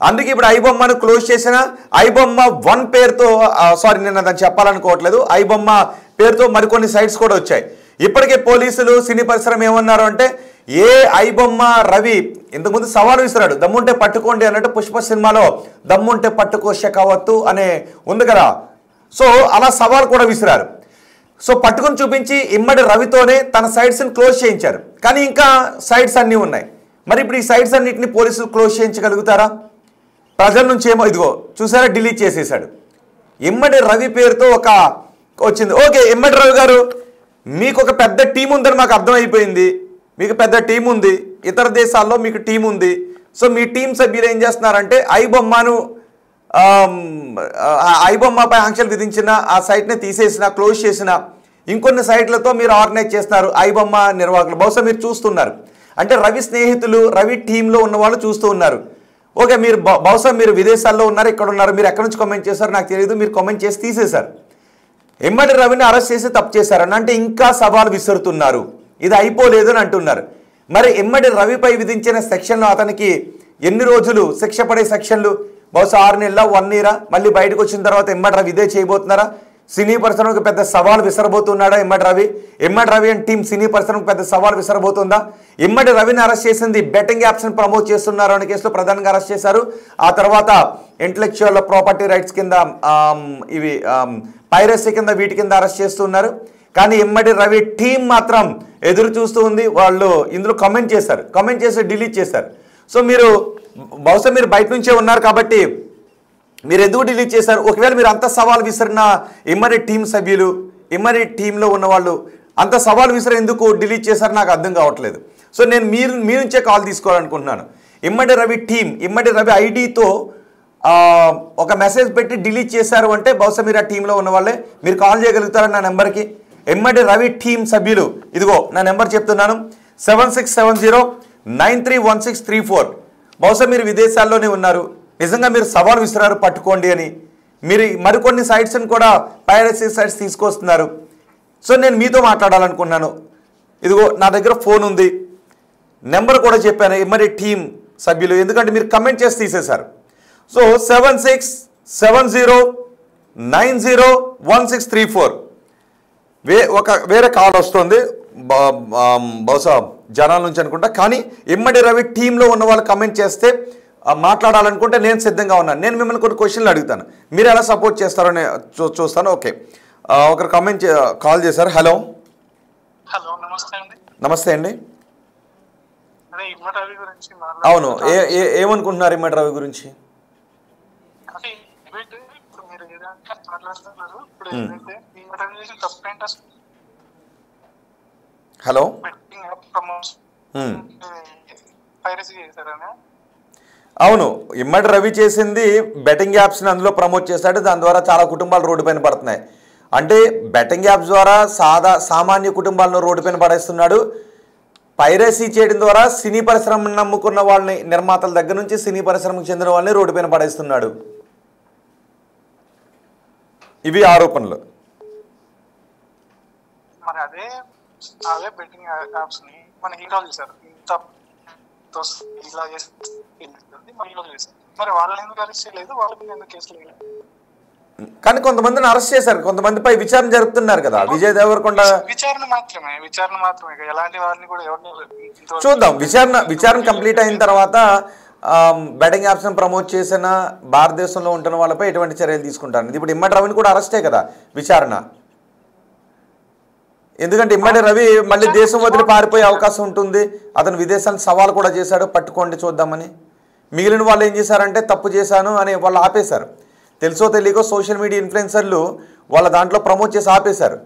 S1: అందుకే ఇప్పుడు ఐబొమ్మను క్లోజ్ చేసిన ఐబొమ్మ 1 పేరుతో నేను దాన్ని చెప్పాలనుకోవట్లేదు, ఐబొమ్మ పేరుతో మరికొన్ని సైట్స్ కూడా వచ్చాయి. ఇప్పటికే పోలీసులు సినీ పరిశ్రమ ఏమన్నారు అంటే, ఏ ఐబొమ్మ రవి ఇంతకుముందు సవాలు విసిరాడు, దమ్ముంటే పట్టుకోండి అన్నట్టు. పుష్ప సినిమాలో దమ్ముంటే పట్టుకో షెకావత్తు అనే ఉంది కదా, సో అలా సవాల్ కూడా విసిరారు. సో పట్టుకుని చూపించి ఇమ్మడి రవితోనే తన సైట్స్ని క్లోజ్ చేయించారు. కానీ ఇంకా సైట్స్ అన్నీ ఉన్నాయి. మరి ఇప్పుడు ఈ సైట్స్ అన్నింటినీ పోలీసులు క్లోజ్ చేయించగలుగుతారా? ప్రజల నుంచి ఏమో ఇదిగో చూసారా, డిలీట్ చేసేసాడు. ఇమ్మడి రవి పేరుతో ఒక వచ్చింది. ఓకే, ఇమ్మడి రవి గారు, మీకు ఒక పెద్ద టీం ఉందని మాకు అర్థమైపోయింది. మీకు పెద్ద టీం ఉంది, ఇతర దేశాల్లో మీకు టీం ఉంది. సో మీ టీం సభ్యులు ఏం చేస్తున్నారంటే ఐబొమ్మపై ఆంక్షలు విధించిన ఆ సైట్ని తీసేసిన, క్లోజ్ చేసిన ఇంకొన్ని సైట్లతో మీరు ఆర్గనైజ్ చేస్తున్నారు ఐబొమ్మ నిర్వాహకులు. బహుశా మీరు చూస్తున్నారు, అంటే రవి స్నేహితులు రవి టీంలో ఉన్న వాళ్ళు చూస్తూ ఉన్నారు. ఓకే, మీరు బహుశా మీరు విదేశాల్లో ఉన్నారు, ఇక్కడ ఉన్నారు, మీరు ఎక్కడి నుంచి కామెంట్ చేశారు నాకు తెలియదు, మీరు కామెంట్ చేసి తీసేశారు. ఇమ్మడి రవిని అరెస్ట్ చేసి తప్పు చేశారని అంటే ఇంకా సవాలు విసురుతున్నారు, ఇది అయిపోలేదు అని అంటున్నారు. మరి ఇమ్మడి రవిపై విధించిన సెక్షన్లు అతనికి ఎన్ని రోజులు శిక్ష పడే సెక్షన్లు? బహుశా 6 నెలల 1 year. మళ్ళీ బయటకు వచ్చిన తర్వాత ఇమ్మడి రవి ఇదే చేయబోతున్నారా? సినీ పరిశ్రమకు పెద్ద సవాల్ విసరబోతున్నాడా ఇమ్మడి రవి? ఇమ్మడి రవి అండ్ టీం సినీ పరిశ్రమకు పెద్ద సవాల్ విసరబోతుందా? ఇమ్మడి రవిని అరెస్ట్ చేసింది బెట్టింగ్ యాప్స్ని ప్రమోట్ చేస్తున్నారు అనే కేసులో ప్రధానంగా అరెస్ట్ చేశారు. ఆ తర్వాత ఇంటలెక్చువల్ ప్రాపర్టీ రైట్స్ కింద ఇవి పైరసీ కింద వీటి కింద అరెస్ట్ చేస్తున్నారు. కానీ ఇమ్మడి రవి టీం మాత్రం ఎదురు చూస్తూ ఉంది. వాళ్ళు ఇందులో కామెంట్ చేశారు, కామెంట్ చేసి డిలీట్ చేశారు. సో మీరు బహుశా మీరు బయట నుంచే ఉన్నారు కాబట్టి మీరు ఎందుకు డిలీట్ చేశారు? ఒకవేళ మీరు అంత సవాల్ విసిరిన ఇమ్మడి టీం సభ్యులు, ఇమ్మడి టీంలో ఉన్న వాళ్ళు అంత సవాల్ విసిరి ఎందుకు డిలీట్ చేశారు నాకు అర్థం కావట్లేదు. సో నేను మీ నుంచే కాల్ తీసుకోవాలనుకుంటున్నాను. ఇమ్మడి రవి టీం, ఇమ్మడి రవి ఐడితో ఒక మెసేజ్ పెట్టి డిలీట్ చేశారు అంటే బహుశా మీరు ఆ టీంలో ఉన్న వాళ్ళే. మీరు కాల్ చేయగలుగుతారని నా నెంబర్కి. ఇమ్మడి రవి టీం సభ్యులు, ఇదిగో నా నెంబర్ చెప్తున్నాను, 7670931634. బహుశా మీరు విదేశాల్లోనే ఉన్నారు, నిజంగా మీరు సవాల్ విసిరారు పట్టుకోండి అని. మీరు మరికొన్ని సైట్స్ని కూడా పైరసీ సైట్స్ తీసుకొస్తున్నారు. సో నేను మీతో మాట్లాడాలనుకున్నాను. ఇదిగో నా దగ్గర ఫోన్ ఉంది, నెంబర్ కూడా చెప్పాను మరి టీం సభ్యులు, ఎందుకంటే మీరు కమెంట్ చేసి తీసేశారు. సో 7670901634 వేరే కాల్ వస్తుంది, బహుశా జనాల నుంచి అనుకుంటా. కానీ ఇమ్మడి రవి టీంలో ఉన్న వాళ్ళు కమెంట్ చేస్తే మాట్లాడాలనుకుంటే నేను సిద్ధంగా ఉన్నాను. నేను మిమ్మల్ని కొన్ని క్వశ్చన్లు అడుగుతాను, మీరు ఎలా సపోర్ట్ చేస్తారో చూస్తాను. ఓకే, ఒకరు కాల్ చేశారు. హలో.
S11: హలో, నమస్తే అండి.
S1: నమస్తే అండి.
S11: అదే ఇమ్మడి రవి గురించి
S1: అవును, ఏమనుకుంటున్నారు ఇమ్మడి రవి గురించి?
S11: అంటే ఇప్పుడు మీరు ఏదైనా మాట్లాడుతున్నారు, ఇప్పుడు ఏదైతే ఇమ్మడి రవి చేసిన తప్పు ఏంటి అసలు?
S1: Hello.
S11: Betting app promotion piracy చేశారనే.
S1: అవును, ఇమ్మడి రవి చేసింది బెట్టింగ్ యాప్స్ని అందులో ప్రమోట్ చేశాడు. దాని ద్వారా చాలా కుటుంబాలు రోడ్డు పైన పడుతున్నాయి. అంటే బెట్టింగ్ యాప్స్ ద్వారా సామాన్య కుటుంబాలను రోడ్డు పైన పడేస్తున్నాడు. పైరసీ చేయడం ద్వారా సినీ పరిశ్రమను నమ్ముకున్న వాళ్ళని, నిర్మాతల దగ్గర నుంచి సినీ పరిశ్రమకు చెందిన వాళ్ళని రోడ్డు పైన పడేస్తున్నాడు. ఇవి ఆరోపణలు.
S11: మరి అదే బెట్టింగ్ యాప్స్ ని మన హీరోలు చేశారు, ఇంత ఇలా చేస్తుంది మన హీరోలు చేశారు. మరి వాళ్ళని ఎందుకు అరెస్ట్ చేయలేదు, వాళ్ళ మీద ఎందుకు కేసులు వేయలేదు?
S1: కానీ కొంతమందిని అరెస్ట్ చేశారు, కొంతమందిపై విచారణ జరుపుతున్నారు కదా. విజయ్ దేవరకొండ
S11: విచారణ మాత్రమే ఎలాంటి వారిని కూడా ఎవరిని
S1: చూద్దాం. విచారణ కంప్లీట్ అయిన తర్వాత బెట్టింగ్ యాప్స్ని ప్రమోట్ చేసిన భారతదేశంలో ఉంటున్న వాళ్ళపై ఎటువంటి చర్యలు తీసుకుంటారు. ఇప్పుడు ఇమ్మడి రవిని కూడా అరెస్టే కదా విచారణ. ఎందుకంటే ఇమ్మడి రవి మళ్ళీ దేశం వదిలి పారిపోయే అవకాశం ఉంటుంది. అతను విదేశానికి సవాల్ కూడా చేశాడు, పట్టుకోండి చూద్దామని. మిగిలిన వాళ్ళు ఏం చేశారంటే తప్పు చేశాను అని వాళ్ళు ఆపేశారు. తెలుసో తెలియకో సోషల్ మీడియా ఇన్ఫ్లుయెన్సర్లు వాళ్ళ దాంట్లో ప్రమోట్ చేసి ఆపేశారు.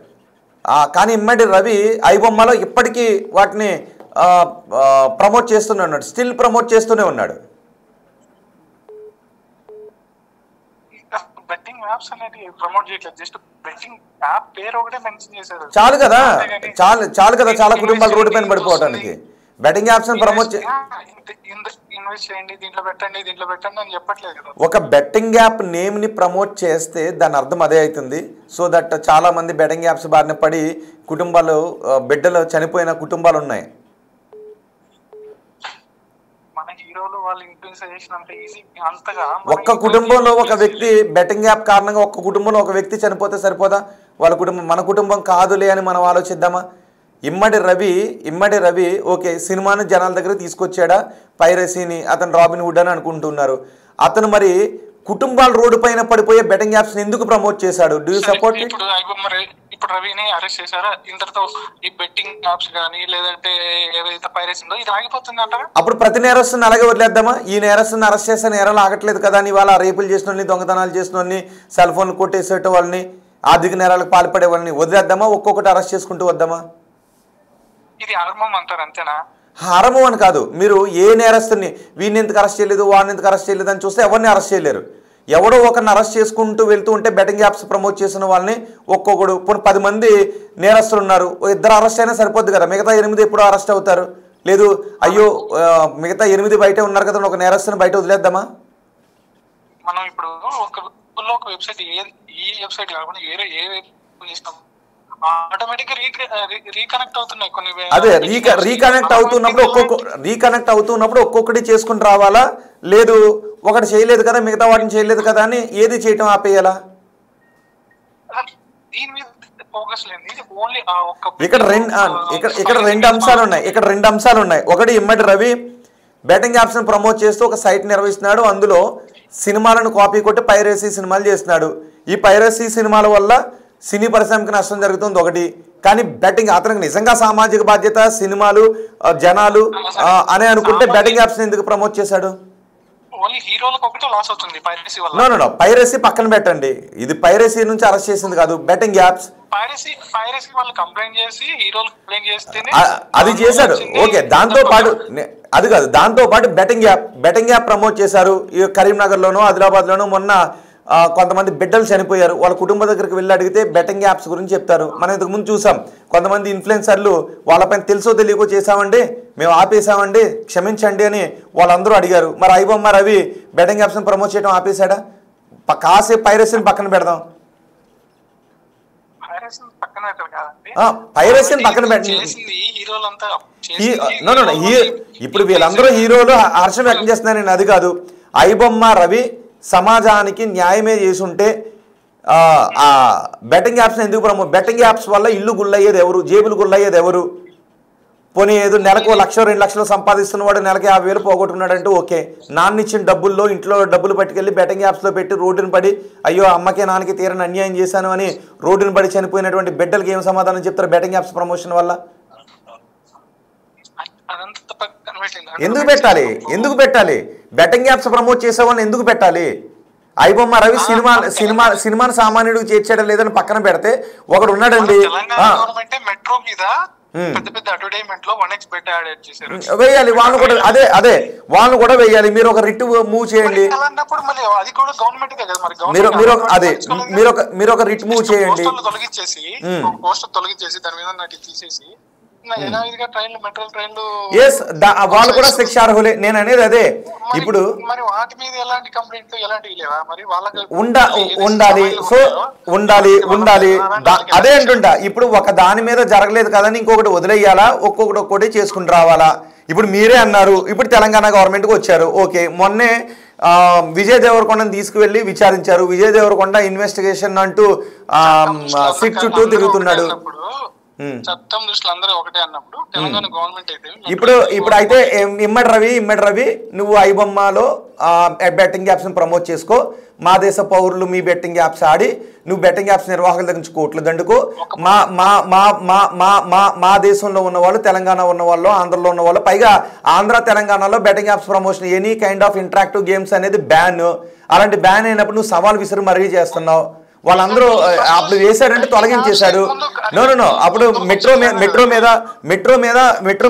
S1: కానీ ఇమ్మడి రవి ఐబొమ్మలో ఇప్పటికీ వాటిని ప్రమోట్ చేస్తూనే ఉన్నాడు, స్టిల్ ప్రమోట్ చేస్తూనే ఉన్నాడు.
S11: బెట్టింగ్ యాప్స్ అనేది ప్రమోట్ చేయట్లేదు, జస్ట్ బెట్టింగ్ యాప్ పేరు ఒకటే మెన్షన్ చేశారు.
S1: చాలు కదా, చాలు కదా చాలా కుటుంబాలు రోడ్డు పైన పడిపోవడానికి. బెట్టింగ్ యాప్స్ ప్రమోట్
S11: ఇన్వెస్ట్ చేయండి, దీంట్లో పెట్టండి అని చెప్పట్లేదు కదా.
S1: ఒక బెట్టింగ్ యాప్ నేమ్ ని ప్రమోట్ చేస్తే దాని అర్థం అదే అవుతుంది. సో దట్ చాలా మంది బెట్టింగ్ యాప్స్ బారిన పడి కుటుంబాలు, బిడ్డలు చనిపోయిన కుటుంబాలు ఉన్నాయి.
S11: మన హీరోలు వాళ్ళు ఇన్ఫ్లుయెన్స్ చేసినంత ఈజీ అంతగా
S1: ఒక్క కుటుంబంలో ఒక వ్యక్తి బెట్టింగ్ యాప్ కారణంగా ఒక్క కుటుంబంలో ఒక వ్యక్తి చనిపోతే సరిపోదా? వాళ్ళ కుటుంబం మన కుటుంబం కాదులే అని మనం ఆలోచిద్దామా? ఇమ్మడి రవి ఓకే, సినిమాను జనాల దగ్గర తీసుకొచ్చాడా, పైరసీని అతను రాబిన్ హుడ్ అని అనుకుంటున్నారు. అతను మరి కుటుంబాలు రోడ్డు పైన పడిపోయే బెట్టింగ్ యాప్స్ ఎందుకు ప్రమోట్ చేశాడు? Do you support it?
S11: ఇప్పుడు రవిని అరెస్ట్ చేశారా, ఇంతటితో ఈ బెట్టింగ్ యాప్స్ కానీ లేదంటే ఏదైతే పైరసీ ఉందో ఇది ఆగిపోతుంది అంటారా?
S1: అప్పుడు ప్రతి నేరస్తుని అలాగే వదిలేద్దామా? ఈ నేరస్తుని అరెస్ట్ చేస్తే నేరాలు ఆగట్లేదు కదా అని ఇవాళ రేపులు చేసిన వాళ్ళని, దొంగతనాలు చేసిన వాళ్ళని, సెల్ ఫోన్లు కొట్టేసేట వాళ్ళని, ఆర్థిక నేరాలకు పాల్పడే వాళ్ళని వదిలేద్దామా? ఒక్కొక్కటి అరెస్ట్ చేసుకుంటూ వద్దామా?
S11: ఇది హర్మం అంటారు అంతేనా?
S1: హరము అని కాదు, మీరు ఏ నేరస్తుని వీడిని ఎందుకు అరెస్ట్ చేయలేదు, వాడిని ఎందుకు అరెస్ట్ చేయలేదు అని చూస్తే ఎవరిని అరెస్ట్ చేయలేరు. ఎవడో ఒకరిని అరెస్ట్ చేసుకుంటూ వెళ్తూ ఉంటే బెట్టింగ్ యాప్స్ ప్రమోట్ చేసిన వాళ్ళని ఒక్కొక్కడు 10 మంది నేరస్తులు ఉన్నారు, 2 అరెస్ట్ అయినా సరిపోద్ది కదా. మిగతా 8 ఎప్పుడు అరెస్ట్ అవుతారు? లేదు, అయ్యో మిగతా 8 బయటే ఉన్నారు కదా, ఒక నేరస్తుని బయట వదిలేద్దామా?
S11: మనం ఇప్పుడు ఒక వెబ్సైట్, ఈ వెబ్సైట్ కాకుండా వేరే ఏ చేసినాం ఆటోమేటిక్ రీకనెక్ట్ అవుతున్నాయి కొన్ని.
S1: అదే రీకనెక్ట్ అవుతున్నప్పుడు ఒక్కొక్కటి చేసుకుని రావాలా? లేదు ఒకటి చేయలేదు కదా మిగతా వాటిని చేయలేదు కదా అని ఏది చేయటం ఆపేయాలా? ఇక్కడ రెండు అంశాలు ఉన్నాయి. ఒకటి ఇమ్మడి రవి బెట్టింగ్ యాప్స్ని ప్రమోట్ చేస్తూ ఒక సైట్ నిర్వహిస్తున్నాడు, అందులో సినిమాలను కాపీ కొట్టి పైరసీ సినిమాలు చేస్తున్నాడు. ఈ పైరసీ సినిమాల వల్ల సినీ పరిశ్రమకి నష్టం జరుగుతుంది ఒకటి. కానీ బెట్టింగ్, అతనికి నిజంగా సామాజిక బాధ్యత, సినిమాలు, జనాలు అని అనుకుంటే బెట్టింగ్ యాప్స్ ఎందుకు ప్రమోట్ చేశాడు? నో పైరసీ పక్కన పెట్టండి, ఇది పైరసీ నుంచి అరెస్ట్ చేసింది కాదు, బెట్టింగ్ యాప్స్. అది చేశాడు ఓకే, దాంతో పాటు అది కాదు, దాంతో పాటు బెట్టింగ్ యాప్ ప్రమోట్ చేశారు. కరీంనగర్లోనో ఆదిలాబాద్లోనో మొన్న కొంతమంది బిడ్డలు చనిపోయారు, వాళ్ళ కుటుంబ దగ్గరికి వెళ్ళి అడిగితే బెట్టింగ్ యాప్స్ గురించి చెప్తారు. మనం ఇంతకు ముందు చూసాం, కొంతమంది ఇన్ఫ్లుయెన్సర్లు వాళ్ళపైన తెలుసో తెలియకో చేశామండి, మేము ఆపేసామండి, క్షమించండి అని వాళ్ళందరూ అడిగారు. మరి ఐబొమ్మ రవి బెట్టింగ్ యాప్స్ని ప్రమోట్ చేయడం ఆపేశాడా? కాసేపు పైరసీని పక్కన పెడదాం. పైరసీని పక్కన పెట్టండి. ఇప్పుడు వీళ్ళందరూ హీరోలు హర్షం వ్యక్తం చేస్తున్నారు. నేను అది కాదు, ఐబొమ్మ రవి సమాజానికి న్యాయమే చేసుంటే బెట్టింగ్ యాప్స్ ఎందుకు బెట్టింగ్ యాప్స్ వల్ల ఇల్లు గుల్లయ్యేది ఎవరు, జేబులు గుల్లయ్యేది ఎవరు? పోనీ ఏదో నెలకు 1,00,000 2 లక్షలు సంపాదిస్తున్నవాడు నెలకు 50,000 పోగొట్టుకున్నాడంటే ఓకే. నాన్నిచ్చిన డబ్బుల్లో ఇంట్లో డబ్బులు పట్టుకెళ్ళి బెట్టింగ్ యాప్స్లో పెట్టి రోడ్డును పడి అయ్యో అమ్మకే నాన్నకి తీరని అన్యాయం చేశాను అని రోడ్డును పడి చనిపోయినటువంటి బిడ్డలకి ఏం సమాధానం చెప్తారు బెట్టింగ్ యాప్స్ ప్రమోషన్ వల్ల? ఎందుకు పెట్టాలి? ఎందుకు పెట్టాలి? బెట్టింగ్ యాప్స్ ప్రమోట్ చేసేవాళ్ళని ఎందుకు పెట్టాలి? ఐబొమ్మ రవి సినిమాను సామాన్యుడికి చేర్చడం లేదని పక్కన పెడితే ఒకడు ఉన్నాడండి, వేయాలి వాళ్ళని కూడా, అదే వాళ్ళని కూడా వేయాలి. మీరు ఒక రిట్ మూవ్ చేయండి, మీరు ఒక రిట్ మూవ్ చేయండి. వాళ్ళు కూడా శిక్షార్హులే. నేను అనేది అదే. ఇప్పుడు ఉండాలి. సో ఉండాలి అదే అంటుంటా. ఇప్పుడు ఒక దాని మీద జరగలేదు కదని ఇంకొకటి వదిలేయాలా, ఒక్కొక్కటి చేసుకుని రావాలా? ఇప్పుడు మీరే అన్నారు, ఇప్పుడు తెలంగాణ గవర్నమెంట్కి వచ్చారు, ఓకే. మొన్నే విజయ్ దేవరకొండని తీసుకువెళ్ళి విచారించారు. విజయ్ దేవరకొండ ఇన్వెస్టిగేషన్ అంటూ సిట్ చుట్టూ తిరుగుతున్నాడు.
S11: చట్టం దృష్టిలో అందరూ ఒకటే అన్నప్పుడు తెలంగాణ గవర్నమెంట్ అయితే
S1: ఇప్పుడు అయితే ఇమ్మడి రవి నువ్వు ఐబొమ్మలో బెట్టింగ్ యాప్స్ ని ప్రమోట్ చేసుకో, మా దేశ పౌరులు మీ బెట్టింగ్ యాప్స్ ఆడి నువ్వు బెట్టింగ్ యాప్స్ నిర్వాహకుల దగ్గర నుంచి కోట్లు దండుకో, మా మా మా మా మా మా మా దేశంలో ఉన్న వాళ్ళు, తెలంగాణ ఉన్న వాళ్ళు, ఆంధ్రలో ఉన్న వాళ్ళు, పైగా ఆంధ్ర తెలంగాణలో betting apps promotion any kind of interactive games అనేది బ్యాన్. అలాంటి బ్యాన్ అయినప్పుడు నువ్వు సవాల్ విసిరి మరీ చేస్తున్నావు. వాళ్ళందరూ అప్పుడు వేశారంటే తొలగించేశారు. నో అప్పుడు మెట్రో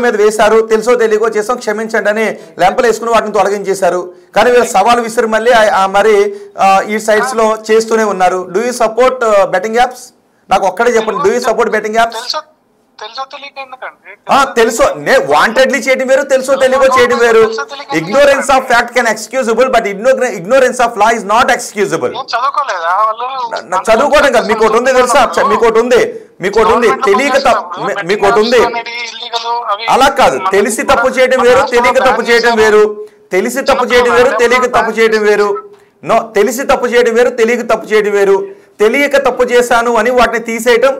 S1: మీద వేశారు, తెలుసో తెలియకో చేస్తాం క్షమించండి అని లెంపలు వేసుకుని వాటిని తొలగించేశారు. కానీ వీళ్ళు సవాల్ విసిరి మళ్ళీ మరి ఈ సైట్స్ లో చేస్తూనే ఉన్నారు. Do you support betting apps? నాకు ఒక్కడే చెప్పండి, do you support betting apps? తెలుసు వాంటెడ్లీ చేయడం వేరు, తెలుసో తెలియకో చేయడం వేరు. Ignorance of fact can excusable, but ignorance of law is not excusable. చదువుకోవడం కదా, మీకు ఒకటి ఉంది తెలుసా, మీకోటి ఉంది మీకోటి ఉంది. అలా కాదు, తెలిసి తప్పు చేయడం వేరు, తెలియక తప్పు చేయడం వేరు. తెలిసి తప్పు చేయడం వేరు, తెలియక తప్పు చేయడం వేరు. నో, తెలిసి తప్పు చేయడం వేరు, తెలియక తప్పు చేయడం వేరు. తెలియక తప్పు చేశాను అని వాటిని తీసేయటం,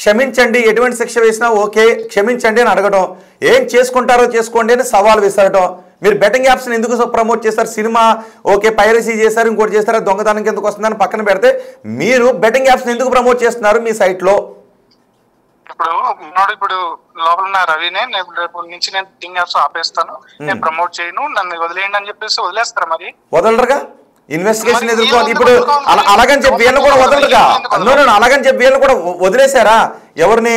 S1: క్షమించండి ఎటువంటి శిక్ష వేసినా ఓకే క్షమించండి అని అడగటం, ఏం చేసుకుంటారో చేసుకోండి అని సవాల్ విసరటం. మీరు బెట్టింగ్ యాప్స్ని ఎందుకు ప్రమోట్ చేస్తారు? సినిమా ఓకే పైరసీ చేశారు, ఇంకోటి చేస్తారు, దొంగతనం కిందకు వస్తుందని పక్కన పెడితే మీరు బెట్టింగ్ యాప్స్ని ఎందుకు ప్రమోట్ చేస్తున్నారు మీ సైట్లో?
S11: ఇప్పుడు లోపల ఉన్న రవినే రేపు నుంచి నేను బెట్టింగ్ యాప్స్ ఆపేస్తాను, నేను ప్రమోట్ చేయను, నన్ను వదిలేయండి అని చెప్పేసి వదిలేస్తారా? మరి వదలరుగా,
S1: ఇన్వెస్టిగేషన్ ఎదుర్కోవాలి. ఇప్పుడు అలాగని చెప్పి వీళ్ళని కూడా వదలరుగా, అలాగని చెప్పి వీళ్ళని కూడా వదిలేశారా? ఎవరిని?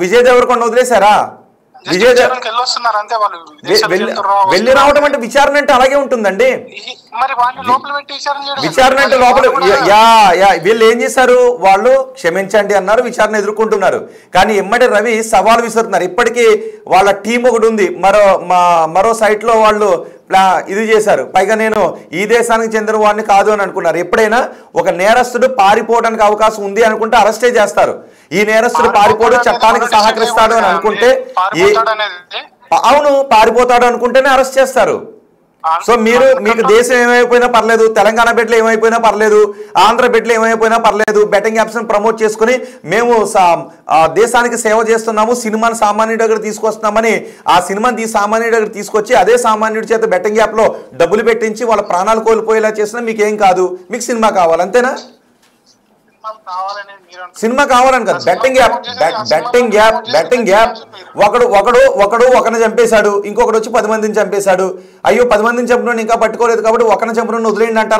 S1: విజయ్ దేవరకొండ వదిలేశారా? వెళ్ళి రావడం అంటే విచారణ అంటే అలాగే ఉంటుందండి. విచారణ అంటే లోపల వీళ్ళు ఏం చేశారు? వాళ్ళు క్షమించండి అన్నారు, విచారణ ఎదుర్కొంటున్నారు. కానీ ఇమ్మడి రవి సవాల్ విసురుతున్నారు. ఇప్పటికీ వాళ్ళ టీం ఒకటి ఉంది, మరో సైట్ లో వాళ్ళు ఇది చేశారు. పైగా నేను ఈ దేశానికి చెందిన వాడిని కాదు అని అనుకున్నారు. ఎప్పుడైనా ఒక నేరస్తుడు పారిపోవడానికి అవకాశం ఉంది అనుకుంటే అరెస్టే చేస్తారు. ఈ నేరస్తుడు పారిపోడు, చట్టానికి సహకరిస్తాడు అని అనుకుంటే, అవును పారిపోతాడు అనుకుంటేనే అరెస్ట్ చేస్తారు. సో మీకు దేశం ఏమైపోయినా పర్లేదు, తెలంగాణ బిడ్డలు ఏమైపోయినా పర్లేదు, ఆంధ్ర బిడ్డలు ఏమైపోయినా పర్లేదు, బెట్టింగ్ యాప్స్ ప్రమోట్ చేసుకుని మేము దేశానికి సేవ చేస్తున్నాము, సినిమాని సామాన్యుడి దగ్గర తీసుకొస్తున్నామని ఆ సినిమాని సామాన్యుడి దగ్గర తీసుకొచ్చి అదే సామాన్యుడి చేత బెట్టింగ్ యాప్లో డబ్బులు పెట్టించి వాళ్ళ ప్రాణాలు కోల్పోయేలా చేసినా మీకేం కాదు, మీకు సినిమా కావాలి అంతేనా? సినిమా కావాలని కదా. బెట్టింగ్ యాప్ ఒకరిని చంపేశాడు, ఇంకొకటి వచ్చి 10 మందిని చంపేశాడు. అయ్యో 10 మందిని చంపిన ఇంకా పట్టుకోలేదు కాబట్టి ఒకరిని చంపిన వదిలేయండి అంటారు.